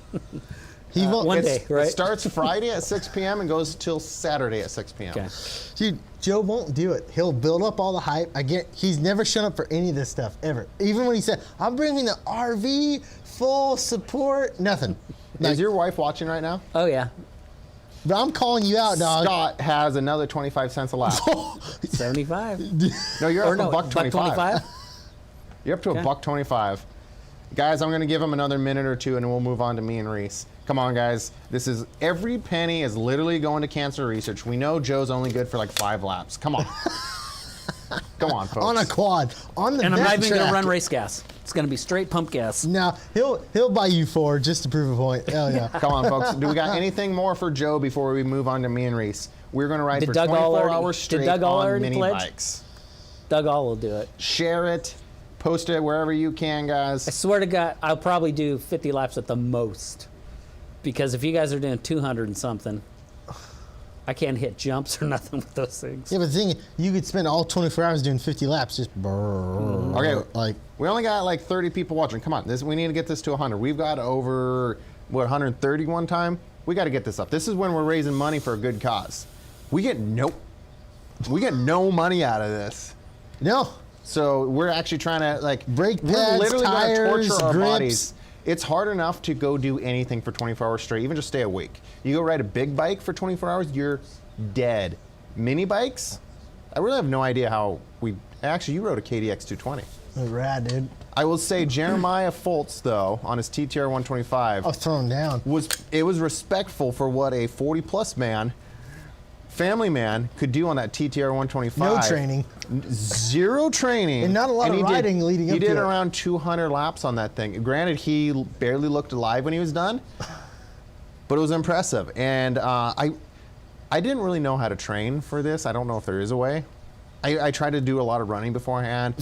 One day, right? It starts Friday at 6 p.m. and goes till Saturday at 6 p.m. Okay. Dude, Joe won't do it. He'll build up all the hype. He's never shown up for any of this stuff, ever. Even when he said, I'm bringing the RV, full support, nothing. Is your wife watching right now? Oh, yeah. But I'm calling you out, dog. Scott has another 25 cents a lap. 75. No, you're Or up no, to $1.25. $1.25. You're up to Okay. $1.25. Guys, I'm going to give him another minute or two, and we'll move on to me and Reese. Come on, guys. This is every penny is literally going to cancer research. We know Joe's only good for like 5 laps. Come on. Come on, folks. On a quad. On the And I'm vet not even going track. to run race gas. It's going to be straight pump gas. No, he'll buy you 4 just to prove a point. Hell yeah. Come on, folks. Do we got anything more for Joe before we move on to me and Reese? We're going to ride Did for Doug 24 already- hours did straight Doug on already mini pledge? bikes. Doug All will do it. Share it. Post it wherever you can, I guys. swear to God, I'll probably do 50 laps at the most. Because if you guys are doing 200 and something, I can't hit jumps or nothing with those things. Yeah, but the thing, you could spend all 24 hours doing 50 laps just Okay, like we only got like 30 people watching. Come on, we need to get this to 100. We've got over, 130 one time? We got to get this up. This is when we're raising money for a good cause. We get no money out of this. no. So we're actually trying to like Brake we're pads, literally tires, gonna torture our grips. bodies. It's hard enough to go do anything for 24 hours straight, even just stay awake. You go ride a big bike for 24 hours, you're dead. Mini bikes, I really have no idea how actually you rode a KDX 220. Rad, dude. I will say Jeremiah Foltz though on his TTR 125 I was thrown down. was respectful for what a 40 plus man, family man could do on that TTR 125. No training. Zero training. And not a lot of he riding leading up He to did it. around 200 laps on that thing. Granted, he barely looked alive when he was done, but it was impressive. And I didn't really know how to train for this. I don't know if there is a way. I tried to do a lot of running beforehand.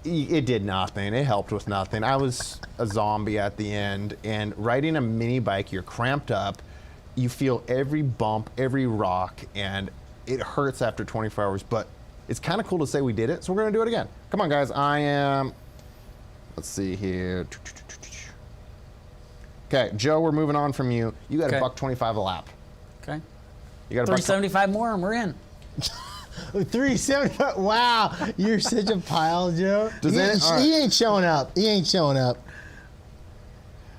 It did nothing. It helped with nothing. I was a zombie at the end. And riding a mini bike, you're cramped up. You feel every bump, every rock, and it hurts after 24 hours. But it's kind of cool to say we did it, so we're going to do it again. Come on, guys. Let's see here. Okay, Joe, we're moving on from you. You got Okay. $1.25 a lap. Okay. You got a $375 more and we're in. 375. Wow, you're such a pile, Joe. Does he, any- ain't, all right. he ain't showing up. He ain't showing up.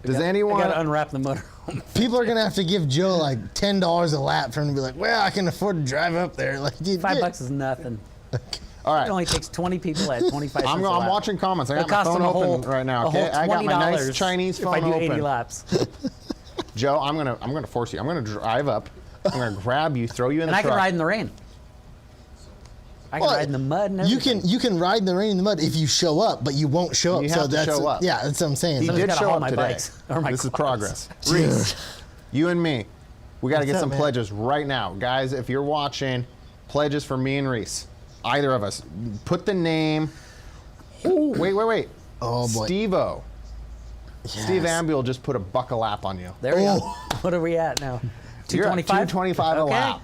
Does I anyone? got to unwrap the motor home. People are gonna have to give Joe like $10 a lap for him to be like, well, I can afford to drive up there. Like, dude, $5 is nothing. All right. It only takes 20 people at 25 cents I'm a lap. watching comments. I got It'll my cost phone them a open whole, right now. a Okay, whole I got my nice $20 Chinese if phone I do 80 open. laps. Joe, I'm gonna force you. I'm gonna drive up. I'm gonna grab you, throw you in And the I truck. can ride in the rain. I can Well, ride in the mud and you everything. can ride in the rain in the mud if you show up, but you won't show up. You so have to that's show up. Yeah, that's what I'm saying. He Somebody's did gotta show haul up my today. bikes or my This is quads. progress. Reese, you and me, we got to What's get up, some man? pledges right now, guys. If you're watching, pledges for me and Reese, either of us. Put the name. Ooh, wait. Oh, boy. Steve-O. Yes. Steve Ambuel just put $1 a lap on you. There we go. Oh. What are we at now? You're at 225? $2.25 a Okay. lap.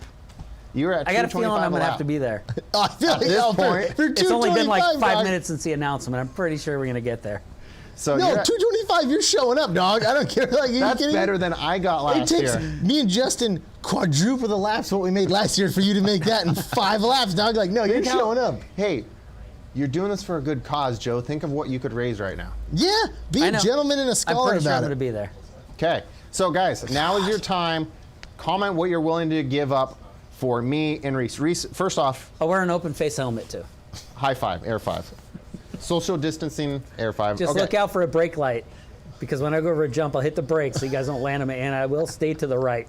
You're at I got a feeling I'm $2.25 going a to have lap. to be there. I feel like this point, for It's only been like 225, 5 dog. minutes since the announcement. I'm pretty sure we're going to get there. So No, you're at- 225. You're showing up, dog. I don't care. Like, are you that's kidding me? better than I got It last takes year. me and Justin quadruple the laps what we made last year for you to make that in 5 laps, dog. Like, no, you're Think how- showing up. Hey, you're doing this for a good cause, Joe. Think of what you could raise right now. Yeah, be I a know. gentleman and a I'm scholar pretty sure I'm about going to it. be there. Okay, so guys, now is your time. Comment what you're willing to give up for me and Reese. Reese, first off, I'll wear an open face helmet too. high five, air five. Social distancing, air five. Just Okay. look out for a brake light. Because when I go over a jump, I'll hit the brakes so you guys don't land on me, and I will stay to the right.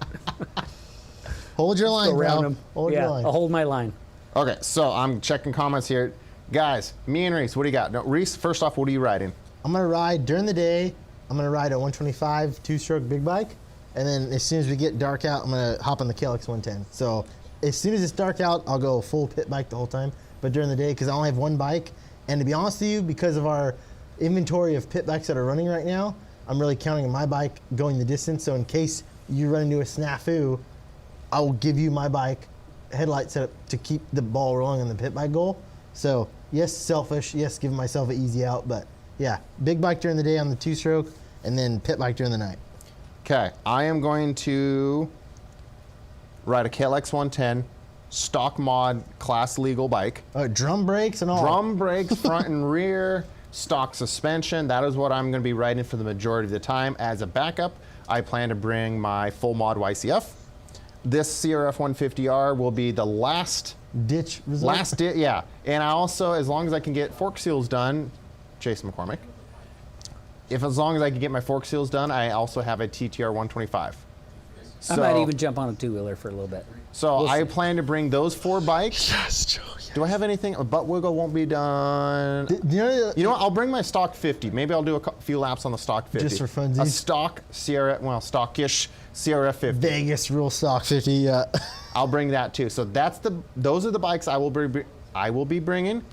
Hold your line, Around bro. them. Hold Yeah, your line. I'll hold my line. Okay, so I'm checking comments here. Guys, me and Reese, what do you got? No, Reese, first off, what are you riding? I'm gonna ride during the day. I'm gonna ride a 125 2-stroke big bike, and then as soon as we get dark out, I'm gonna hop on the KLX 110. So as soon as it's dark out, I'll go full pit bike the whole time. But during the day, because I only have one bike, and to be honest with you, because of our inventory of pit bikes that are running right now, I'm really counting on my bike going the distance. So in case you run into a snafu, I will give you my bike headlight setup to keep the ball rolling on the pit bike goal. So yes, selfish. Yes, giving myself an easy out. But yeah, big bike during the day on the 2-stroke, and then pit bike during the night. Okay, I am going to ride a KLX 110 stock mod class legal bike. Drum brakes and all. Drum brakes, front and rear, stock suspension. That is what I'm going to be riding for the majority of the time. As a backup, I plan to bring my full mod YCF. This CRF 150R will be the last ditch result. yeah. And I also, as long as I can get fork seals done, Jason McCormick, as long as I can get my fork seals done, I also have a TTR 125. I might even jump on a 2-wheeler for a little bit. So I plan to bring those 4 bikes. Yes, Joe. Yes. Do I have anything? A butt wiggle won't be done. You know what? I'll bring my stock 50. Maybe I'll do a few laps on the stock 50. Just for funsies? A stock CRF, well, stockish CRF 50. Vegas rule stock 50. Yeah. I'll bring that too. So those are the bikes I will be bringing.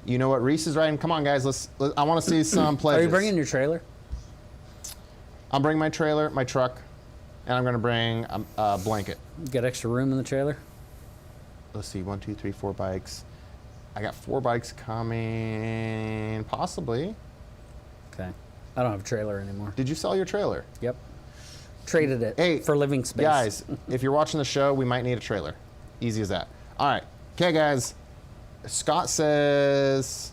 You know what Reese is riding? Come on, guys. I want to see some pledges. Are you bringing your trailer? I'm bringing my trailer, my truck, and I'm going to bring a blanket. You got extra room in the trailer? Let's see, 1, 2, 3, 4 bikes. I got 4 bikes coming, possibly. Okay. I don't have a trailer anymore. Did you sell your trailer? Yep. Traded it for living space. Guys, if you're watching the show, we might need a trailer. Easy as that. All right. Okay, guys. Scott says,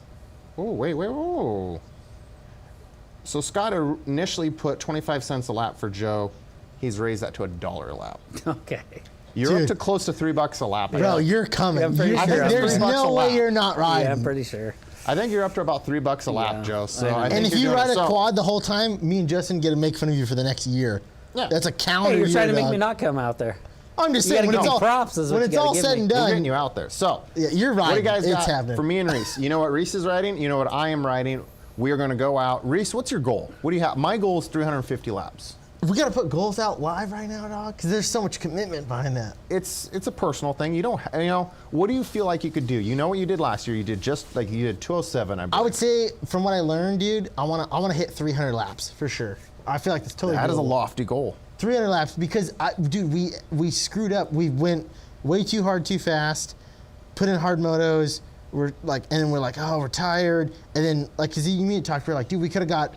oh, wait. Whoa. So Scott initially put 25 cents a lap for Joe. He's raised that to $1 a lap. Okay. You're Dude. up to close to $3 a lap. Bro, you're coming. Yeah, I'm pretty sure. There's $3 no a way lap. you're not riding. Yeah, I'm pretty sure. I think you're up to about $3 a lap, Yeah, Joe. So I know. I think And if you you're ride doing a it. quad the whole time, me and Justin get to make fun of you for the next year. Yeah. That's a calendar Hey, you're year, trying to make dog. me not come out there. I'm just You saying, gotta when give it's me all, props is what when you it's gotta all give said me. and We're getting done, you out there. So yeah, you're what do riding. you guys It's got happening. for me and Reese? You know what Reese is riding? You know what I am riding? We are going to go out. Reese, what's your goal? What do you have? My goal is 350 laps. We got to put goals out live right now, dog, because there's so much commitment behind that. It's a personal thing. You don't, what do you feel like you could do? You know what you did last year? You did just like you did 207. I I would say, from what I learned, dude, I want to hit 300 laps for sure. I feel like that's totally That is a doable. lofty goal. 300 laps because we screwed up. We went way too hard, too fast. Put in hard motos. We're like, and then we're like, oh, we're tired. And then like, cause you and me talked, we're like, dude, we could have got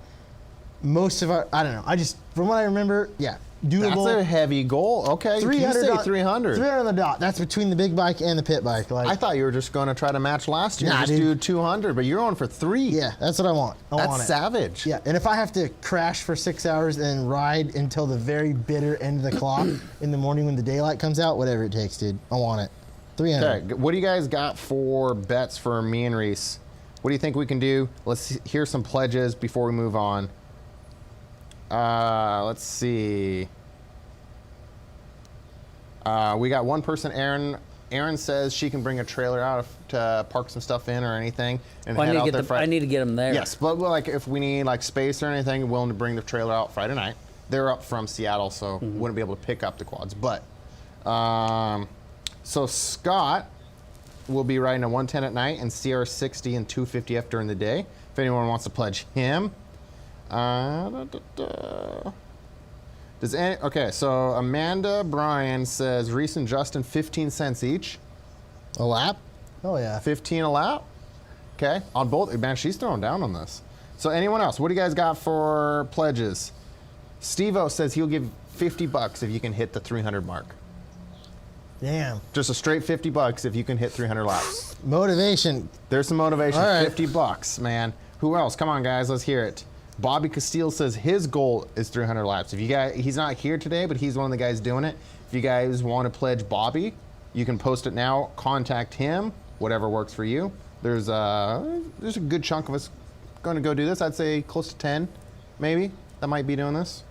most of our. I don't know. I just from what I remember, yeah, doable. That's a heavy goal. Okay, you say 300. 300 on the dot. That's between the big bike and the pit bike. Like, I thought you were just going to try to match last year. Nah, Just dude. do 200, but you're on for 3. yeah, that's what I want. I That's want it. savage. Yeah, and if I have to crash for 6 hours and ride until the very bitter end of the clock in the morning when the daylight comes out, whatever it takes, dude, I want it. 300. Okay, what do you guys got for bets for me and Reese? What do you think we can do? Let's hear some pledges before we move on. Let's see. We got one person, Aaron. Aaron says she can bring a trailer out to park some stuff in or anything and Well, head out there I Friday. need to get them there. Yes, but like if we need like space or anything, willing to bring the trailer out Friday night. They're up from Seattle, so wouldn't be able to pick up the quads. But so Scott will be riding a 110 at night and CR60 and 250F during the day. If anyone wants to pledge him. Okay, so Amanda Bryan says Reese and Justin 15 cents each. A lap? Oh, yeah. 15 a lap. Okay, on both. Man, she's throwing down on this. So anyone else? What do you guys got for pledges? Steve-O says he'll give $50 if you can hit the 300 mark. Damn. Just a straight $50 if you can hit 300 laps. Motivation. There's some motivation. All right. $50, man. Who else? Come on, guys. Let's hear it. Bobby Castile says his goal is 300 laps. If you guys, he's not here today, but he's one of the guys doing it. If you guys want to pledge Bobby, you can post it now. Contact him. Whatever works for you. There's a good chunk of us going to go do this. I'd say close to 10, maybe. That might be doing this.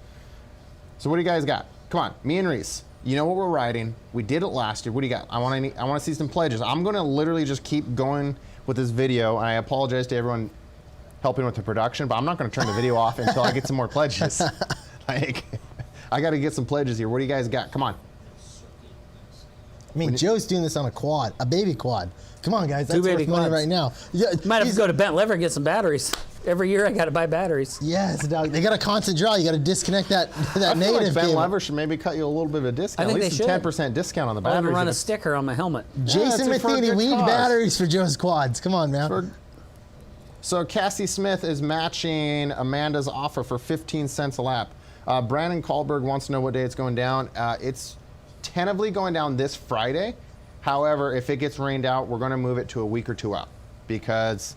So what do you guys got? Come on, me and Reese. You know what we're riding. We did it last year. What do you got? I want to see some pledges. I'm going to literally just keep going with this video. I apologize to everyone helping with the production, but I'm not going to turn the video off until I get some more pledges. Like, I got to get some pledges here. What do you guys got? Come on. I mean, Joe's doing this on a quad, a baby quad. Come on, guys, that's baby worth money quads. right now. Yeah, Might have he's- to go to Bent Lever and get some batteries. Every year I got to buy batteries. Yes, dog. They got a constant draw. You got to disconnect that I feel negative like Ben cable. Lever should maybe cut you a little bit of a discount. I think At least they a should. 10% discount on the I'm going to batteries. run a if it's sticker on my helmet. Jason it's for a Matheny, good we need cause. batteries for Joe's quads. Come on, man. for- So Cassie Smith is matching Amanda's offer for 15 cents a lap. Brandon Kahlberg wants to know what day it's going down. It's tentatively going down this Friday. However, if it gets rained out, we're going to move it to a week or two out because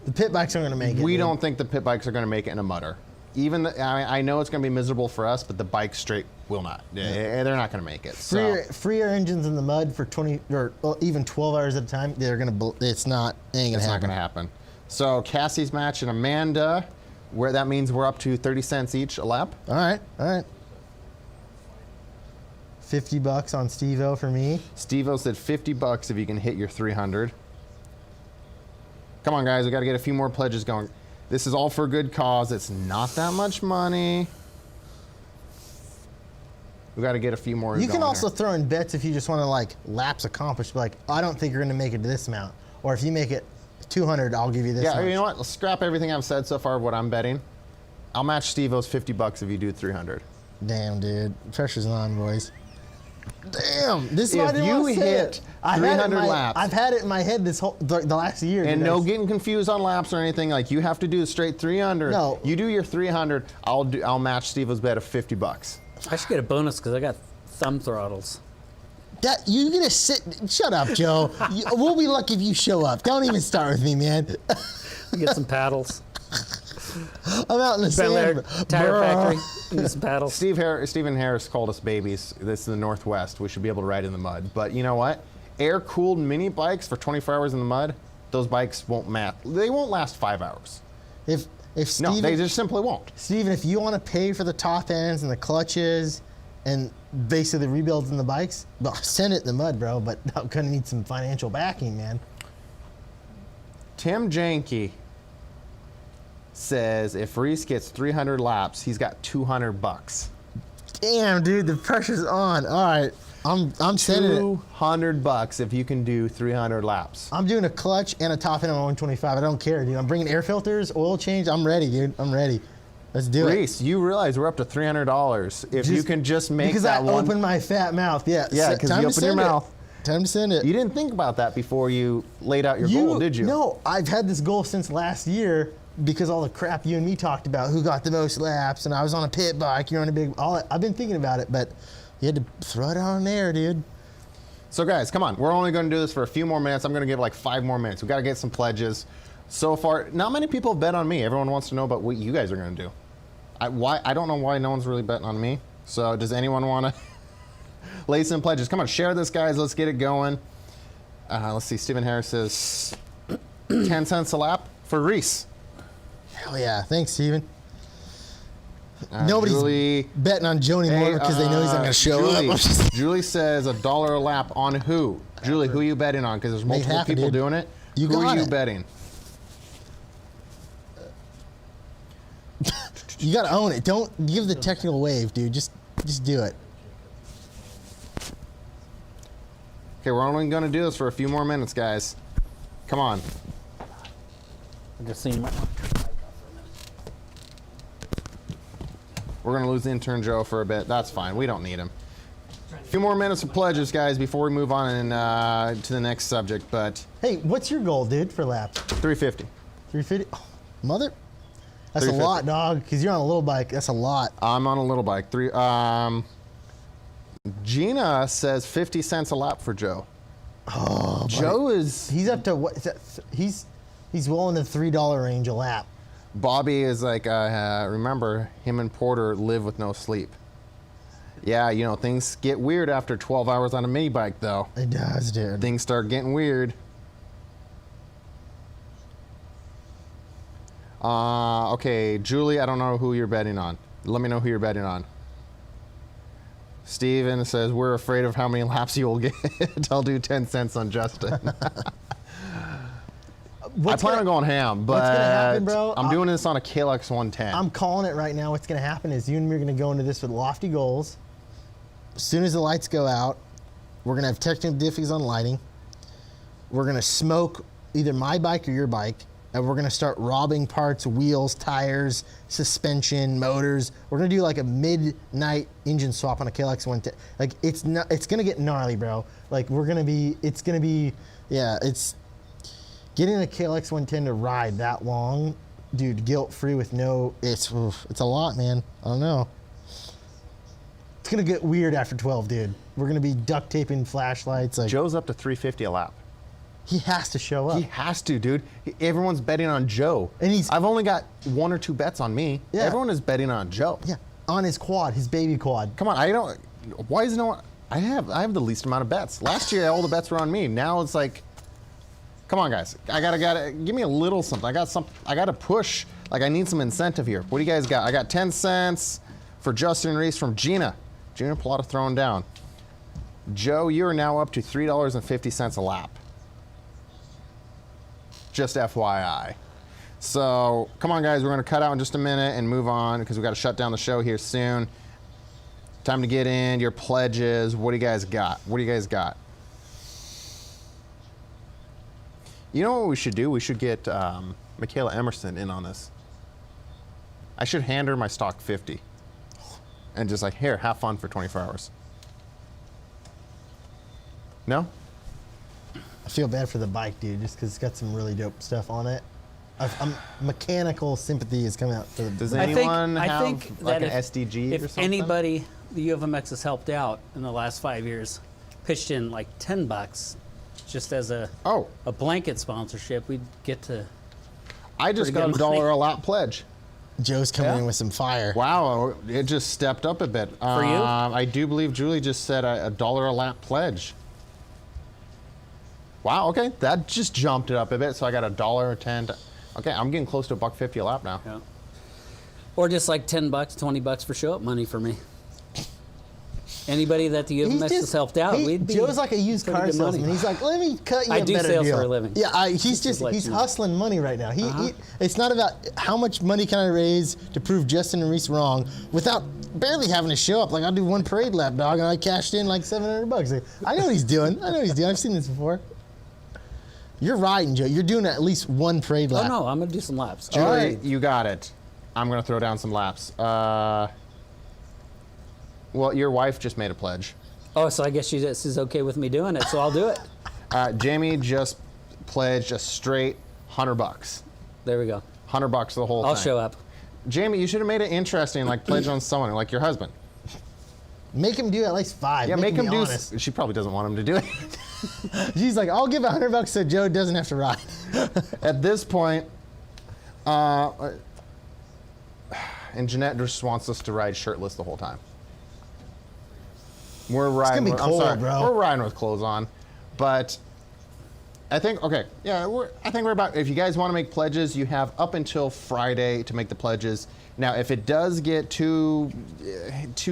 The pit bikes aren't going to make it. we dude. don't think the pit bikes are going to make it in a mudder. Even I know it's going to be miserable for us, but the bikes straight will not. They're not going to make it. So. Freer engines in the mud for 20 or even 12 hours at a time. They're going to. It's not. Ain't going It's to not happen. going to happen. So Cassie's matching Amanda, where that means we're up to 30 cents each a lap. All right. All right. $50 on Steve-O for me. Steve-O said $50 if you can hit your 300. Come on, guys. We got to get a few more pledges going. This is all for a good cause. It's not that much money. We got to get a few more. You can going also here. throw in bets if you just want to like laps accomplished. Like I don't think you're going to make it to this amount, or if you make it 200, I'll give you this. Yeah, much. you know what? Let's scrap everything I've said so far of what I'm betting. I'll match Steve-O's $50 if you do 300. Damn, dude, pressure's on, boys. Damn, this is why I If didn't you want to say hit it. I've had it in 300 my- laps. I've had it in my head this whole the last year. And dude. no That's- getting confused on laps or anything. Like you have to do straight 300. No. You do your 300. I'll match Steve-O's bet of $50. I should get a bonus because I got thumb throttles. That you gonna sit? Shut up, Joe. We'll be lucky if you show up. Don't even start with me, man. Get some paddles. I'm out in the Bent sand. Lever Tire Bruh. Factory. Get some paddles. Stephen Harris called us babies. This is the Northwest. We should be able to ride in the mud. But you know what? Air-cooled mini bikes for 24 hours in the mud, those bikes won't They won't last 5 hours. If No, Steven, they just simply won't. Steven, if you want to pay for the top ends and the clutches and basically the rebuilds in the bikes, well, send it in the mud, bro. But I'm gonna need some financial backing, man. Tim Janke says if Reese gets 300 laps, he's got $200. Damn, dude, the pressure's on. All right, I'm sending it. $200 if you can do 300 laps. I'm doing a clutch and a top end on 125. I don't care, dude. I'm bringing air filters, oil change. I'm ready, dude. I'm ready. Let's do it. Reese, you realize we're up to $300 if you can just make because that I one. opened my fat mouth. Yeah. Yeah, so- 'cause time you to opened your send it. mouth. Time to send it. You didn't think about that before you laid out your goal, did you? No, I've had this goal since last year because all the crap you and me talked about, who got the most laps, and I was on a pit bike, you're on a big. I've been thinking about it, but you had to throw it on there, dude. So guys, come on. We're only going to do this for a few more minutes. I'm going to give like 5 more minutes. We got to get some pledges. So far, not many people have bet on me. Everyone wants to know about what you guys are going to do. I don't know why no one's really betting on me. So does anyone want to lay some pledges? Come on, share this, guys. Let's get it going. Let's see. Stephen Harris says 10 cents a lap for Reese. Hell yeah. Thanks, Steven. Nobody's Julie, betting on Joe anymore because they know he's not going to show Julie, up. Julie says $1 a lap on who? Julie, who you betting on? Because there's Make multiple half it, people dude. doing it. You who got are you it. betting? You got to own it. Don't give the technical wave, dude. Just do it. Okay, we're only going to do this for a few more minutes, guys. Come on. I just seen my. We're going to lose the intern Joe for a bit. That's fine. We don't need him. A few more minutes of pledges, guys, before we move on to the next subject. But Hey, what's your goal, dude, for laps? 350. 350? Oh, mother. That's a 350. lot, dog, because you're on a little bike. That's a lot. I'm on a little bike. Gina says 50 cents a lap for Joe. Oh, Joe is... He's up to what? Is that, he's well in the $3 range a lap. Bobby is like, remember, him and Porter live with no sleep. Yeah, you know, things get weird after 12 hours on a mini bike, though. It does, dude. Things start getting weird. Okay, Julie, I don't know who you're betting on. Let me know who you're betting on. Steven says, we're afraid of how many laps you will get. I'll do 10 cents on Justin. I plan on going ham, but what's gonna happen, bro? I'm doing this on a KLX 110. I'm calling it right now. What's going to happen is you and me are going to go into this with lofty goals. As soon as the lights go out, we're going to have technical difficulties on lighting. We're going to smoke either my bike or your bike, and we're going to start robbing parts, wheels, tires, suspension, motors. We're going to do like a midnight engine swap on a KLX 110. Like it's going to get gnarly, bro. Like it's getting a KLX 110 to ride that long, dude, guilt-free with it's a lot, man. I don't know. It's gonna get weird after 12, dude. We're gonna be duct taping flashlights. Like Joe's up to 350 a lap. he has to show up. He has to, dude. Everyone's betting on Joe. And I've only got 1 or 2 bets on me. Yeah. Everyone is betting on Joe. Yeah, on his quad, his baby quad. Come on, I don't. Why is no one? I have the least amount of bets. Last year, all the bets were on me. Now it's like, come on, guys. I gotta give me a little something. I gotta push. Like I need some incentive here. What do you guys got? I got 10 cents for Justin Reese from Gina. Gina Plata throwing down. Joe, you are now up to $3.50 a lap. Just FYI. So come on, guys. We're gonna cut out in just a minute and move on because we got to shut down the show here soon. Time to get in your pledges. What do you guys got? What do you guys got? You know what we should do? We should get Michaela Emerson in on this. I should hand her my stock 50 and just like, here, have fun for 24 hours. No? I feel bad for the bike, dude, just because it's got some really dope stuff on it. Mechanical sympathy is coming out for the Does bike. anyone I have think like that an SDG or if something? anybody the U of MX has helped out in the last 5 years, pitched in like $10 just as a blanket sponsorship, we'd get to. I just pretty got good $1 money. a lap pledge. Joe's coming Yeah. in with some fire. Wow, it just stepped up a bit. For you? I do believe Julie just said a $1 a lap pledge. Wow, okay, that just jumped it up a bit. So I got $1.10. Okay, I'm getting close to $1.50 a lap now. Yeah. Or just like $10, $20 for show up money for me. Anybody that the U of MX has helped out, we'd be. Joe's like a used pretty car good money. salesman. He's like, let me cut you I a do better sales deal. for a living. Yeah, he's Just let he's you know. hustling money right now. It's not about how much money can I raise to prove Justin and Reese wrong without barely having to show up. Like I'll do one parade lap, dog, and I cashed in like $700. Like, I know what he's doing. I've seen this before. You're riding, Joe. You're doing at least one parade Oh lap. no, I'm gonna do some laps. Julie, right. you got it. I'm gonna throw down some laps. Well, your wife just made a pledge. Oh, so I guess she just is okay with me doing it, so I'll do it. Jamie just pledged a straight $100. There we go. $100 the whole I'll thing. show up. Jamie, you should have made it interesting, like pledge on someone, like your husband. Make him do at least 5. Yeah, make him be do. honest. She probably doesn't want him to do it. She's like, I'll give $100 so Joe doesn't have to ride. At this point, and Jeanette just wants us to ride shirtless the whole time. We're riding. be I'm cold, sorry, bro. We're riding with clothes on, but I think okay, yeah. I think we're about. If you guys want to make pledges, you have up until Friday to make the pledges. Now, if it does get too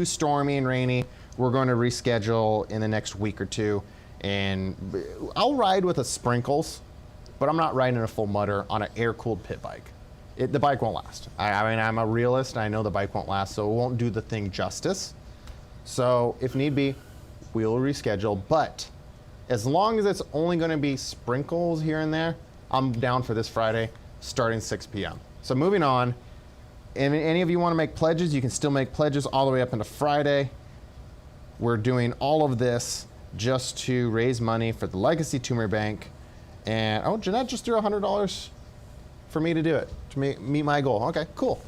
stormy and rainy, we're going to reschedule in the next week or two, and I'll ride with a sprinkles, but I'm not riding a full mudder on an air-cooled pit bike. The bike won't last. I mean, I'm a realist. I know the bike won't last, so it won't do the thing justice. So if need be, we'll reschedule. But as long as it's only going to be sprinkles here and there, I'm down for this Friday, starting 6 p.m. So moving on, and any of you want to make pledges, you can still make pledges all the way up into Friday. We're doing all of this just to raise money for the Legacy Tumor Bank. And, oh, Jeanette just threw $100 for me to do it, to meet my goal. Okay, cool.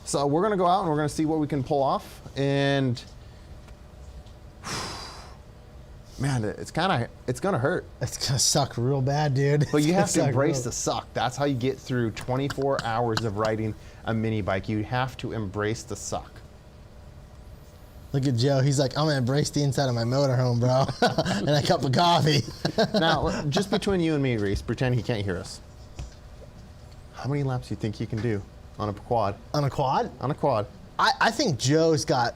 So we're going to go out and we're going to see what we can pull off. And man, it's going to hurt. It's going to suck real bad, dude. But It's you gonna have to suck embrace real- the suck. That's how you get through 24 hours of riding a mini bike. You have to embrace the suck. Look at Joe. He's like, I'm going to embrace the inside of my motorhome, bro. And a cup of coffee. Now, just between you and me, Reese, pretend he can't hear us. How many laps do you think he can do on a quad? On a quad? On a quad. I think Joe's got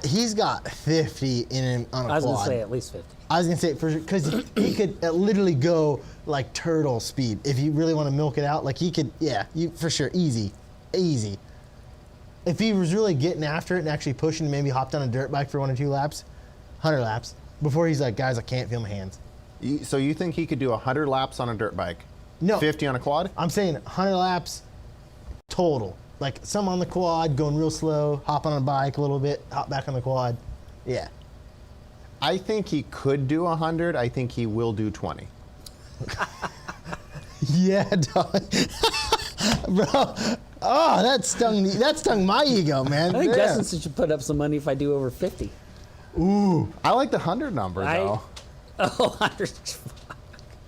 He's got 50 in him on a quad. I was going to say at least 50. I was gonna say for sure because he could literally go like turtle speed if you really want to milk it out. Like he could, yeah, for sure, easy. If he was really getting after it and actually pushing, maybe hopped on a dirt bike for 1 or 2 laps, 100 laps before he's like, guys, I can't feel my hands. So you think he could do 100 laps on a dirt bike? No, 50 on a quad? I'm saying 100 laps total. Like some on the quad, going real slow, hop on a bike a little bit, hop back on the quad. Yeah. I think he could do 100. I think he will do 20. Yeah, dog. Bro. Oh, that stung my ego, man. I think Yeah. Justin should put up some money if I do over 50. Ooh. I like the 100 number, though. Oh, 100.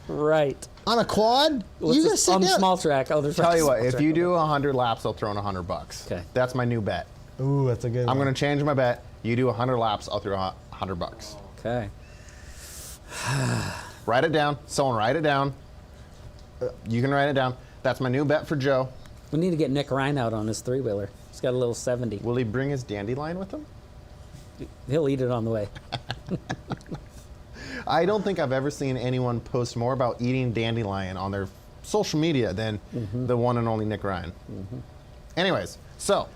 Right. On a quad? What's You this- gotta sit on the down. small track. Oh, there's Tell you what, small if track. you do 100 laps, I'll throw in $100. Okay. That's my new bet. Ooh, that's a good I'm one. going to change my bet. You do 100 laps, I'll throw $100. Okay. Write it down. Someone write it down. You can write it down. That's my new bet for Joe. We need to get Nick Ryan out on his 3-wheeler. He's got a little 70. Will he bring his dandelion with him? He'll eat it on the way. I don't think I've ever seen anyone post more about eating dandelion on their social media than the one and only Nick Ryan. Anyways, so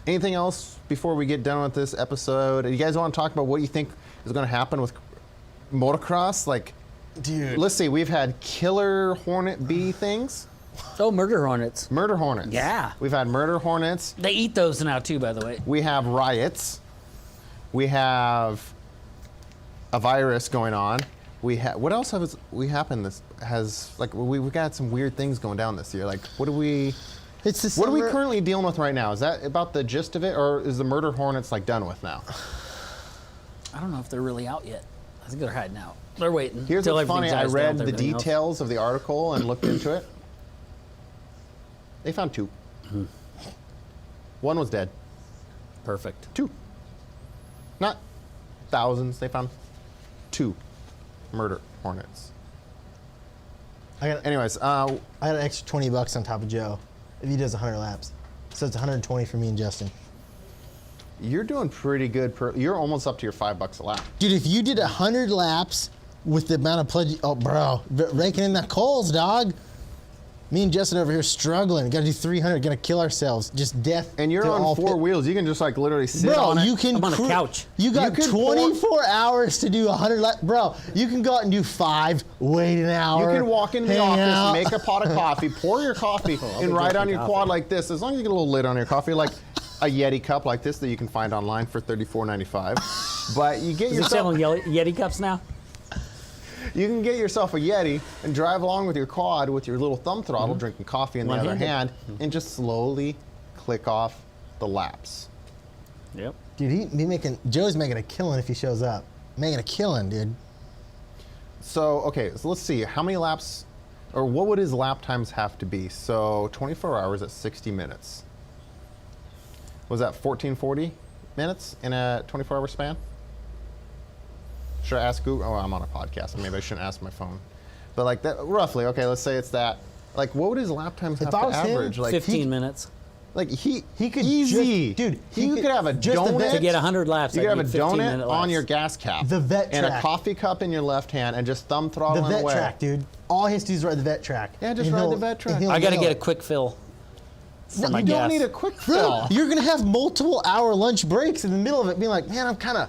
anything else before we get done with this episode? You guys want to talk about what you think is going to happen with motocross? Like, Dude. let's see, we've had killer Hornet bee things, Oh, murder hornets. murder hornets. Yeah. We've had murder hornets. They eat those now too, by the way. We have riots. We have a virus going on. We have what else has we happened? This has like we've got some weird things going down this year. Like what are we It's currently dealing with right now? Is that about the gist of it, or is the murder hornets like done with now? I don't know if they're really out yet. I think they're hiding out. They're waiting. Here's till what's funny. everything I dies down read with the everything else. details of the article and looked into it. They found 2. One was dead. Perfect. 2. Not thousands. They found 2 murder hornets. Anyways, I got an extra $20 on top of Joe if he does 100 laps. So it's 120 for me and Justin. you're doing pretty good. You're almost up to your $5 a lap. Dude, if you did 100 laps with the amount of pledge, oh, bro, raking in the coals, dog. Me and Justin over here struggling. Got to do 300. Got to kill ourselves. Just death. And you're to all on 4 pit- wheels. You can just like literally sit Bro, on it. you can. I'm on a couch. You got You can 24 hours to do 100 laps. Bro, you can go out and do 5, wait an You hour. can walk into the hang office, out. make a pot of coffee, pour your coffee, and ride on your quad like this. As long as you get a little lid on your coffee, like a Yeti cup like this that you can find online for $34.95. But you get Is it yourself, selling Yeti cups now? you can get yourself a Yeti and drive along with your quad with your little thumb throttle, drinking coffee in the other One-handed. hand, and just slowly click off the laps. Yep. Dude, Joe's making a killing if he shows up. Making a killing, dude. So, okay, so let's see. How many laps, or what would his lap times have to be? So, 24 hours at 60 minutes. Was that 1440 minutes in a 24-hour span? Should I ask Google? Oh, I'm on a podcast. Maybe I shouldn't ask my phone. But like that, roughly, okay, let's say it's that. Like, what would his lap times have I to was him, average? Like, 15 minutes. Like he could easy, just- dude, He he could could- have a just the donut. vet- To get 100 laps, You I'd could have a need 15-minute donut on laps. your gas cap. The vet and a track. coffee cup in your left hand, and just thumb The throttling vet away. track, dude. All he has to do is ride the vet track. Yeah, just And ride he'll- the vet track. and he'll I got to nail get a it. quick fill for No, my You gas. don't need a quick Bro, fill. you're gonna have multiple hour lunch breaks in the middle of it, being like, man, I'm kind of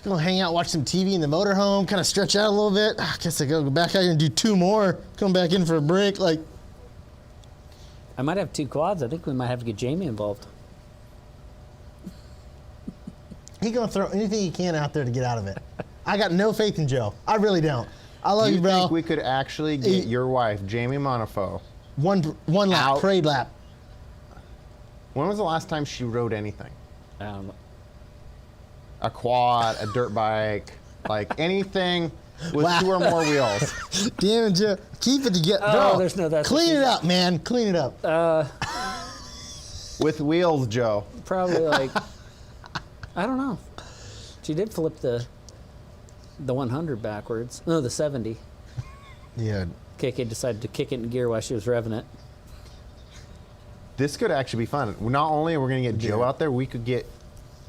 gonna hang out, watch some TV in the motorhome, kind of stretch out a little bit. I guess I go back out here and do 2 more. Come back in for a break. Like, I might have 2 quads. I think we might have to get Jamie involved. he's gonna throw anything he can out there to get out of it. I got no faith in Joe. I really don't. I love Do you, you bro. think we could actually get your wife, Jamie Monifo? one lap, Out. parade lap. When was the last time she rode anything? I don't know. A quad, a dirt bike, like anything with Wow. 2 or more wheels. Damn it, Joe. Keep it together, Oh, bro. there's no that. Clean it up, man. Clean it up. With wheels, Joe. Probably like, I don't know. She did flip the 100 backwards. No, the 70. Yeah. KK decided to kick it in gear while she was revving it. This could actually be fun. Not only are we going to get Joe out there, we could get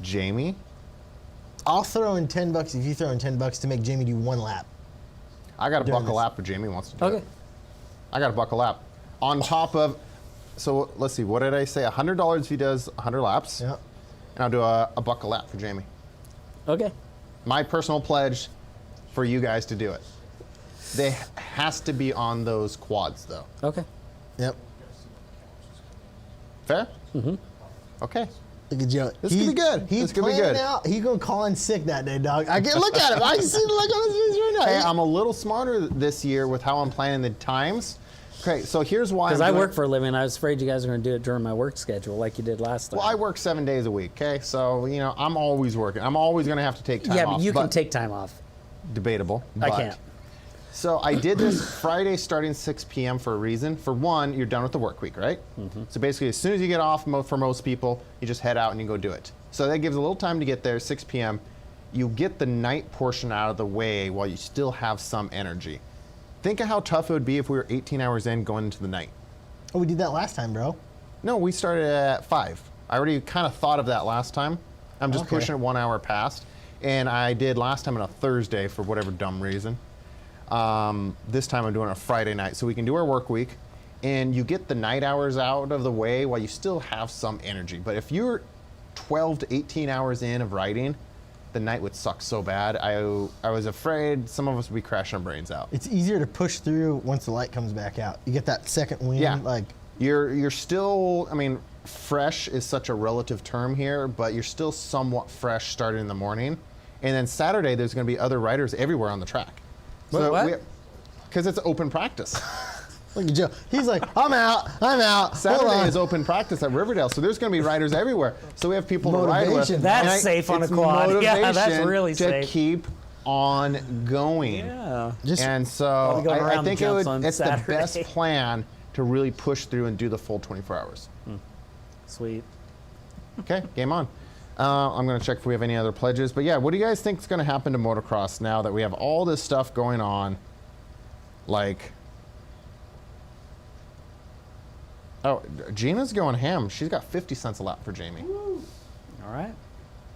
Jamie I'll throw in $10 if you throw in $10 to make Jamie do 1 lap. I got a Doing buck a this. lap if Jamie wants to do Okay. it. I got a buck a lap. On top of, so let's see, what did I say? $100 if he does 100 laps. Yep. And I'll do a buck a lap for Jamie. Okay. My personal pledge for you guys to do it. They has to be on those quads though. Okay. Yep. Fair? Mm-hmm. Okay. Look at Joe. This could be good. He's This could be planning good. out. He's gonna call in sick that day, dog. I can look at him. I can see the look on his face right now. Hey, I'm a little smarter this year with how I'm planning the times. Okay, so here's why. Because I'm I doing- work for a living. I was afraid you guys were going to do it during my work schedule like you did last time. Well, I work 7 days a week. Okay, so I'm always working. I'm always going to have to take time yeah, off. but you can take time off. Debatable. I but- can't. So I did this Friday starting 6 p.m. for a reason. For one, you're done with the work week, right? Mm-hmm. So basically, as soon as you get off, for most people, you just head out and you go do it. So that gives a little time to get there, 6 p.m. You get the night portion out of the way while you still have some energy. Think of how tough it would be if we were 18 hours in going into the night. Oh, we did that last time, bro. No, we started at 5. I already kind of thought of that last time. I'm just Okay. pushing it 1 hour past. And I did last time on a Thursday for whatever dumb reason. This time I'm doing a Friday night. So we can do our work week. And you get the night hours out of the way while you still have some energy. But if you're 12 to 18 hours in of riding, the night would suck so bad. I was afraid some of us would be crashing our brains out. It's easier to push through once the light comes back out. You get that second wind. Yeah. Like, You're still, I mean, fresh is such a relative term here, but you're still somewhat fresh starting in the morning. And then Saturday, there's going to be other riders everywhere on the track. What? Because it's open practice. look at Joe. He's like, I'm out. I'm out. Hold Saturday on. is open practice at Riverdale, so there's going to be riders everywhere. So we have people to ride with. Motivation. That's And safe on a it's quad. Yeah, that's motivation really to safe. keep on going. Yeah. Just And I'll so be going I around the think jumps on it's the Saturday. best plan to really push through and do the full 24 hours. Sweet. Okay, game on. I'm going to check if we have any other pledges. But yeah, what do you guys think is going to happen to motocross now that we have all this stuff going on? Like, oh, Gina's going ham. She's got 50 cents a lap for Jamie. All right.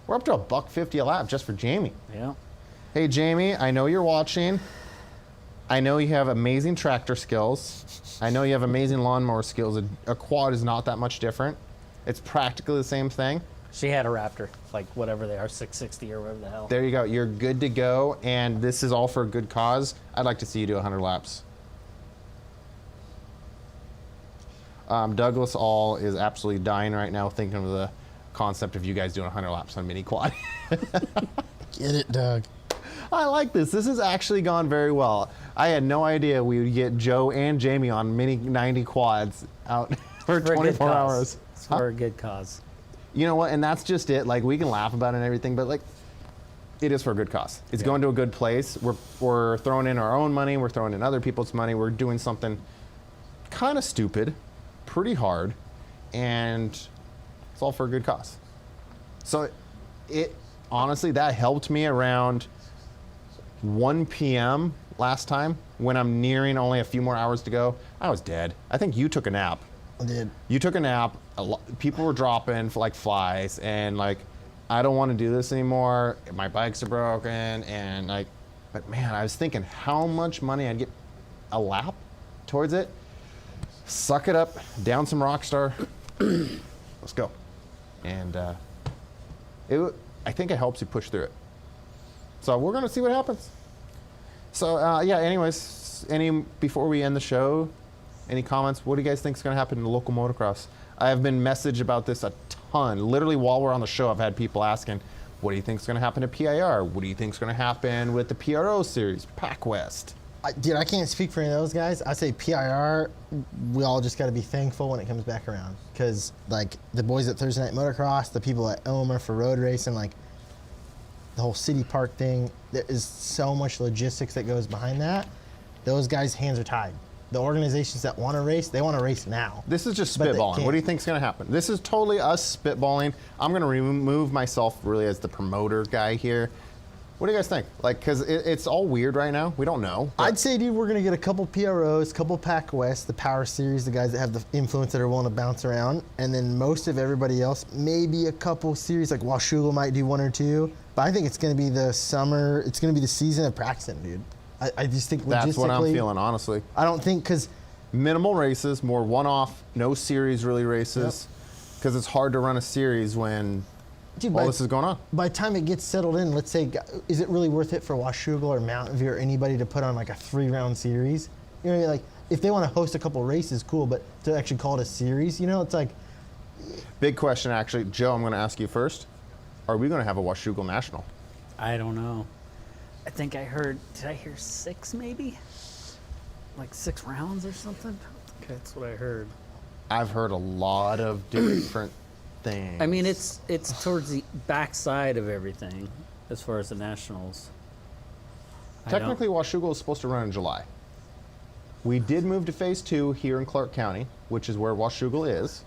We're up to $1.50 a lap just for Jamie. Yeah. Hey, Jamie, I know you're watching. I know you have amazing tractor skills. I know you have amazing lawnmower skills. A quad is not that much different. It's practically the same thing. She had a Raptor, like whatever they are, 660 or whatever the hell. There you go. You're good to go, and this is all for a good cause. I'd like to see you do 100 laps. Douglas All is absolutely dying right now thinking of the concept of you guys doing 100 laps on mini quad. get it, Doug. I like this. This has actually gone very well. I had no idea we would get Joe and Jamie on mini 90 quads out for For a good 24 cause. hours. It's for a good cause. You know what? And that's just it. Like, we can laugh about it and everything, but like, it is for a good cause. It's going to a good place. We're throwing in our own money. We're throwing in other people's money. We're doing something kind of stupid, pretty hard, and it's all for a good cause. So it honestly, that helped me around 1 p.m. last time when I'm nearing only a few more hours to go. I was dead. I think you took a nap. I did. You took a nap. People were dropping like flies, and like, I don't want to do this anymore. My bikes are broken, and like, but man, I was thinking how much money I'd get a lap towards it. Suck it up, down some Rockstar. Let's go. And I think it helps you push through it. So we're gonna see what happens. So yeah. Anyways, before we end the show, any comments? What do you guys think is going to happen in the local motocross? I have been messaged about this a ton. Literally, while we're on the show, I've had people asking, what do you think is going to happen to PIR? What do you think is going to happen with the PRO series, Pac West? Dude, I can't speak for any of those guys. I say PIR, we all just got to be thankful when it comes back around. Because, like, the boys at Thursday Night Motocross, the people at Omer for road racing, like, the whole city park thing, there is so much logistics that goes behind that. Those guys' hands are tied. The organizations that want to race, they want to race now. This is just But they spitballing. can't. What do you think is going to happen? This is totally us spitballing. I'm going to remove myself really as the promoter guy here. What do you guys think? Like, because it's all weird right now. We don't know. but- I'd say, dude, we're going to get a couple PROs, couple Pac West, the Power Series, the guys that have the influence that are willing to bounce around, and then most of everybody else, maybe a couple series, like Washougal might do one or two, But I think it's going to be the summer. It's going to be the season of practicing, dude. I just think That's what I'm logistically, feeling, honestly. I don't think because Minimal races, more one-off, no series really races, because it's hard to run a series when all this is going on. by the time it gets settled in, let's say, is it really worth it for Washougal or Mountain View or anybody to put on like a 3-round series? You know what I mean? Like, if they want to host a couple races, cool, but to actually call it a series, you know, it's like, Big question, actually. Joe, I'm going to ask you first. Are we going to have a Washougal National? I don't know. I think I heard. Did I hear 6 maybe? Like 6 rounds or something. Okay, that's what I heard. I've heard a lot of different things. I mean, it's towards the backside of everything, as far as the nationals. I don't- Technically, Washougal is supposed to run in July. We did move to phase 2 here in Clark County, which is where Washougal is.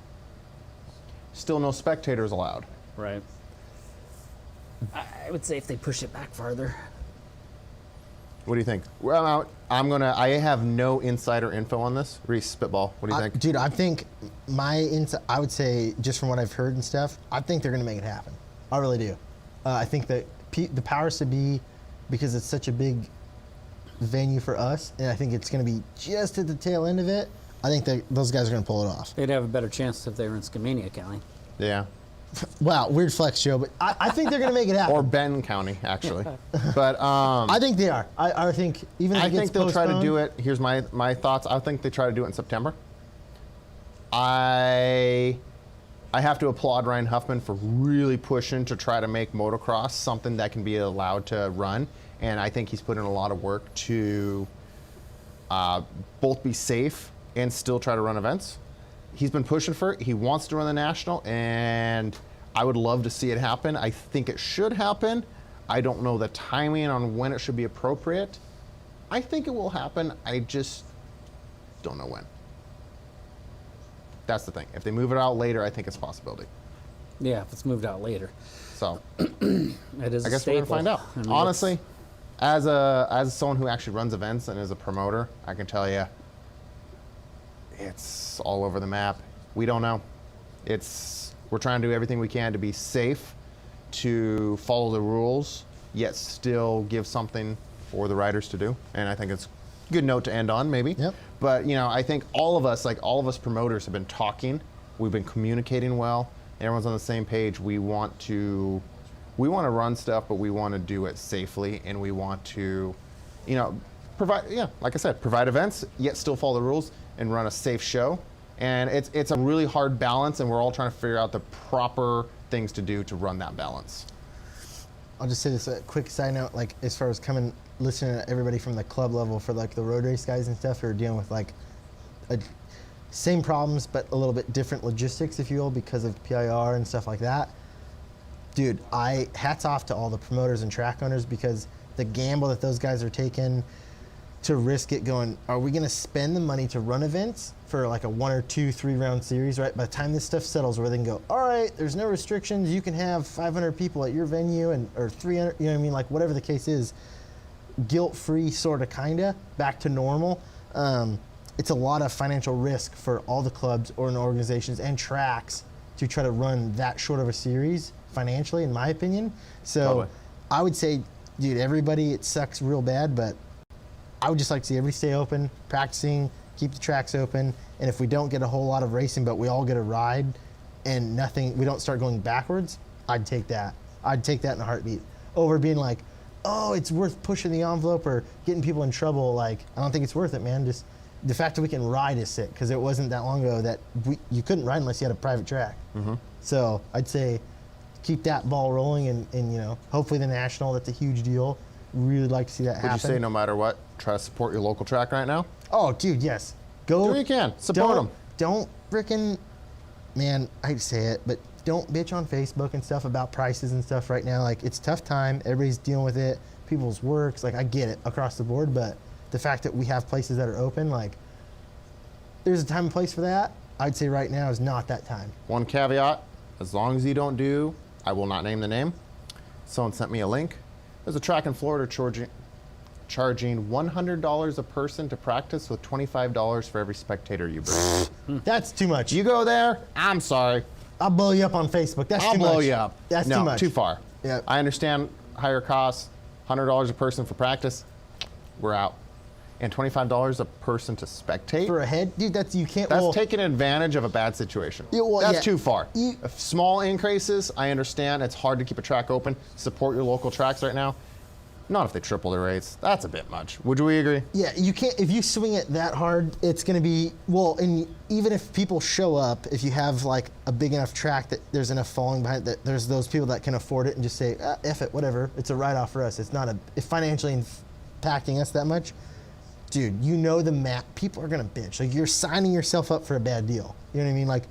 Still no spectators allowed. right. I would say if they push it back farther. What do you think? Well, I have no insider info on this. Reese, spitball. What do you think? dude, I think I would say, just from what I've heard and stuff, I think they're going to make it happen. I really do. I think that the powers to be, because it's such a big venue for us, and I think it's going to be just at the tail end of it, I think that those guys are going to pull it off. They'd have a better chance if they were in Skamania County. Yeah. Wow, weird flex, Joe, but I think they're going to make it happen. Or Benton County, actually. But I think they are. I think even if I it gets think they'll try to postponed- do it. Here's my thoughts. I think they try to do it in September. I have to applaud Ryan Huffman for really pushing to try to make motocross something that can be allowed to run. And I think he's put in a lot of work to both be safe and still try to run events. He's been pushing for it. He wants to run the national, and I would love to see it happen. I think it should happen. I don't know the timing on when it should be appropriate. I think it will happen. I just don't know when. That's the thing. If they move it out later, I think it's a possibility. Yeah, if it's moved out later. So It is I a guess we're gonna staple. find out. I mean, Honestly, as someone who actually runs events and is a promoter, I can tell you, it's all over the map. We don't know. We're trying to do everything we can to be safe, to follow the rules, yet still give something for the riders to do. And I think it's a good note to end on, maybe. Yep. But I think all of us promoters have been talking. We've been communicating well. Everyone's on the same page. We want to run stuff, but we want to do it safely, and we want to, provide, like I said, provide events, yet still follow the rules and run a safe show. And it's a really hard balance, and we're all trying to figure out the proper things to do to run that balance. I'll just say this, a quick side note, like as far as listening to everybody from the club level for like the road race guys and stuff who are dealing with like same problems but a little bit different logistics, if you will, because of PIR and stuff like that. Dude, hats off to all the promoters and track owners, because the gamble that those guys are taking to risk it, going, are we going to spend the money to run events for like a 1 or 2, 3 round series, right? By the time this stuff settles, where they can go, all right, there's no restrictions, you can have 500 people at your venue, or 300, you know what I mean? Like whatever the case is, guilt-free sort of kinda, back to normal. It's a lot of financial risk for all the clubs or organizations and tracks to try to run that short of a series financially, in my opinion. So Totally. I would say, dude, everybody, it sucks real bad, but I would just like to see everybody stay open, practicing, keep the tracks open, and if we don't get a whole lot of racing, but we all get a ride and we don't start going backwards, I'd take that. I'd take that in a heartbeat. Over being like, oh, it's worth pushing the envelope or getting people in trouble. Like, I don't think it's worth it, man. Just the fact that we can ride is sick, because it wasn't that long ago that you couldn't ride unless you had a private track. Mm-hmm. So I'd say keep that ball rolling, and hopefully the national, that's a huge deal. Really like to see that happen. Would you say no matter what, try to support your local track right now? Oh, dude, yes. Go. Do what you can. Support them. Don't frickin', man, I hate to say it, but don't bitch on Facebook and stuff about prices and stuff right now. Like, it's a tough time. Everybody's dealing with it. People's works. Like, I get it across the board, but the fact that we have places that are open, like, there's a time and place for that. I'd say right now is not that time. One caveat, as long as you don't do, I will not name the name. Someone sent me a link. There's a track in Florida charging $100 a person to practice with $25 for every spectator you bring. That's too much. You go there, I'm sorry. I'll blow you up on Facebook. That's I'll too much. blow you up. That's no, too much. too far. Yeah. I understand higher costs, $100 a person for practice, we're out. And $25 a person to spectate. For a head, dude, that's you can't. That's taking advantage of a bad situation. Yeah, well, that's yeah. too far. Small increases, I understand. It's hard to keep a track open. Support your local tracks right now. Not if they triple their rates. That's a bit much. Would we agree? Yeah, you can't. If you swing it that hard, it's going to be and even if people show up, if you have like a big enough track that there's enough following behind it, that there's those people that can afford it and just say, "F it, whatever." It's a write-off for us. It's not if financially impacting us that much. Dude, you know the map. People are gonna bitch. Like you're signing yourself up for a bad deal. You know what I mean? Like,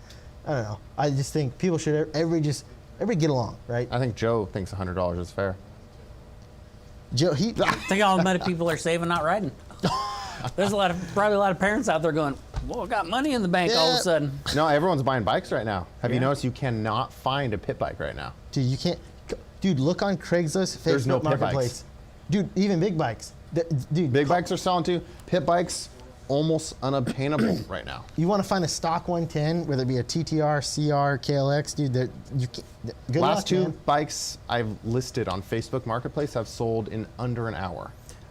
I don't know. I just think people should everybody get along, right? I think Joe thinks $100 is fair. Joe, Think all the money people are saving not riding. There's probably a lot of parents out there going, "Well, I got money in the bank all of a Yeah. sudden." No, everyone's buying bikes right now. Have you Yeah. noticed you cannot find a pit bike right now? dude, you can't. Dude, look on Craigslist, There's no Facebook pit bikes. Marketplace. Dude, even big bikes. Dude, Big bikes are selling too. Pit bikes, almost unobtainable right now. You want to find a stock 110, whether it be a TTR, CR, KLX, dude. You can't, good Last luck, two man. bikes I've listed on Facebook Marketplace have sold in under an hour.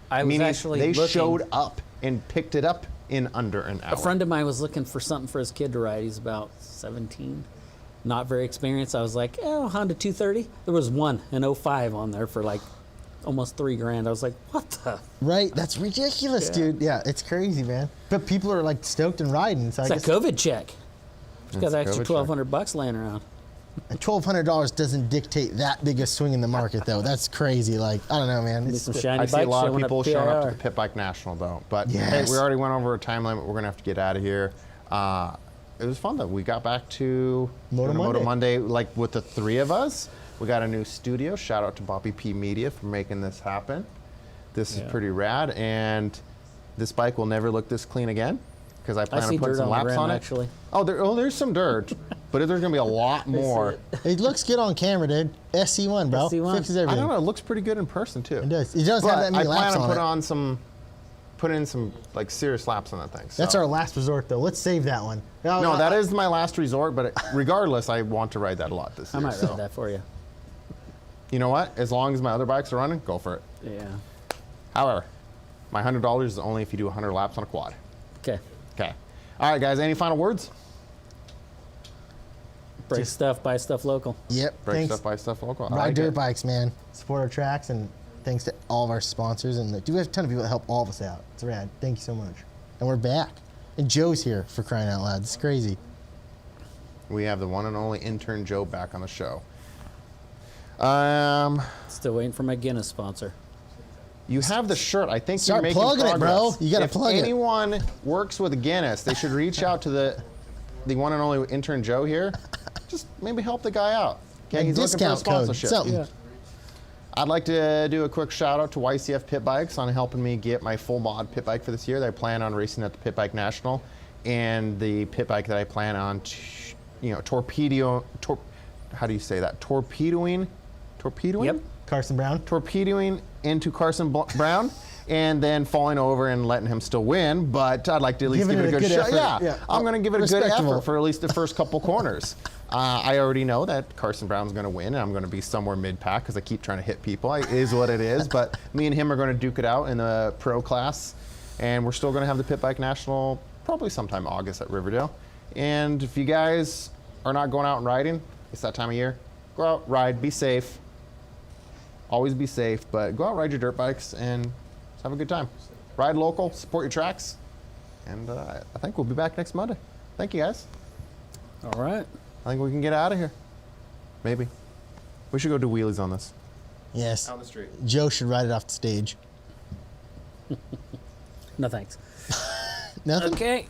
I was Meaning actually they looking. showed up and picked it up in under an hour. A friend of mine was looking for something for his kid to ride. He's about 17, not very experienced. I was like, Honda 230. There was one, an 05 on there for like almost $3,000. I was like, what the? Right? That's ridiculous, Yeah. dude. Yeah, it's crazy, man. But people are like stoked and riding. So It's I a guess COVID check. He's got It's an a extra COVID check. $1,200 laying around. $1,200 doesn't dictate that big a swing in the market, though. That's crazy. Like, I don't know, man. Need It's, some shiny I bikes see a lot of showing people up showing up to PIR. the Pit Bike National though. But hey, Yes. we already went over a time limit. We're gonna have to get out of here. It was fun though. We got back to Moto doing a Moto Monday. Monday like with the three of us. We got a new studio. Shout out to Bobby P Media for making this happen. This Yeah. is pretty rad, and this bike will never look this clean again because I plan see on putting dirt some on the laps rim, on it. actually. There's some dirt, but there's gonna be a lot more. it looks good on camera, dude. SC1, bro. SC1. Fixes I everything. don't know. It looks pretty good in person too. It does. It does But have that many I laps plan on on it. putting in some like serious laps on that thing. That's so. our last resort, though. Let's save that one. No, that is my last resort, but regardless, I want to ride that a lot this I year. might so. ride that for you. You know what? As long as my other bikes are running, go for it. Yeah. However, my $100 is only if you do 100 laps on a quad. Okay. Okay. All right, guys. Any final words? Break stuff, buy stuff local. Yep. Break Thanks. stuff, buy stuff local. I Ride like dirt it. bikes, man. Support our tracks, and thanks to all of our sponsors. And we have a ton of people that help all of us out. It's rad. Thank you so much. And we're back. And Joe's here for crying out loud. It's crazy. We have the one and only intern Joe back on the show. Still waiting for my Guinness sponsor. You have the shirt. I think Start you're making plugging it, progress. bro. You gotta if plug it. anyone works with Guinness, they should reach out to the one and only intern Joe here. Just maybe help the guy out. Okay, Like he's looking for a discount code, sponsorship. something. I'd like to do a quick shout out to YCF Pit Bikes on helping me get my full mod pit bike for this year. I plan on racing at the Pit Bike National, and the pit bike that I plan on, how do you say that? Torpedoing? Yep. Carson Brown. Torpedoing into Carson Brown and then falling over and letting him still win. But I'd like to at least Giving give it a it a good good shot. effort. Yeah, Yeah. I'm going to give it a good Respectable. effort for at least the first couple corners. I already know that Carson Brown's going to win, and I'm going to be somewhere mid-pack because I keep trying to hit people. It is what it is. But me and him are going to duke it out in the pro class, and we're still going to have the Pit Bike National probably sometime August at Riverdale. And if you guys are not going out and riding, it's that time of year. Go out, ride, be safe. Always be safe, but go out, ride your dirt bikes, and just have a good time. Ride local, support your tracks, and I think we'll be back next Monday. Thank you, guys. All right. I think we can get out of here. Maybe. We should go do wheelies on this. Yes. On the street. Joe should ride it off the stage. No thanks. Nothing? Okay.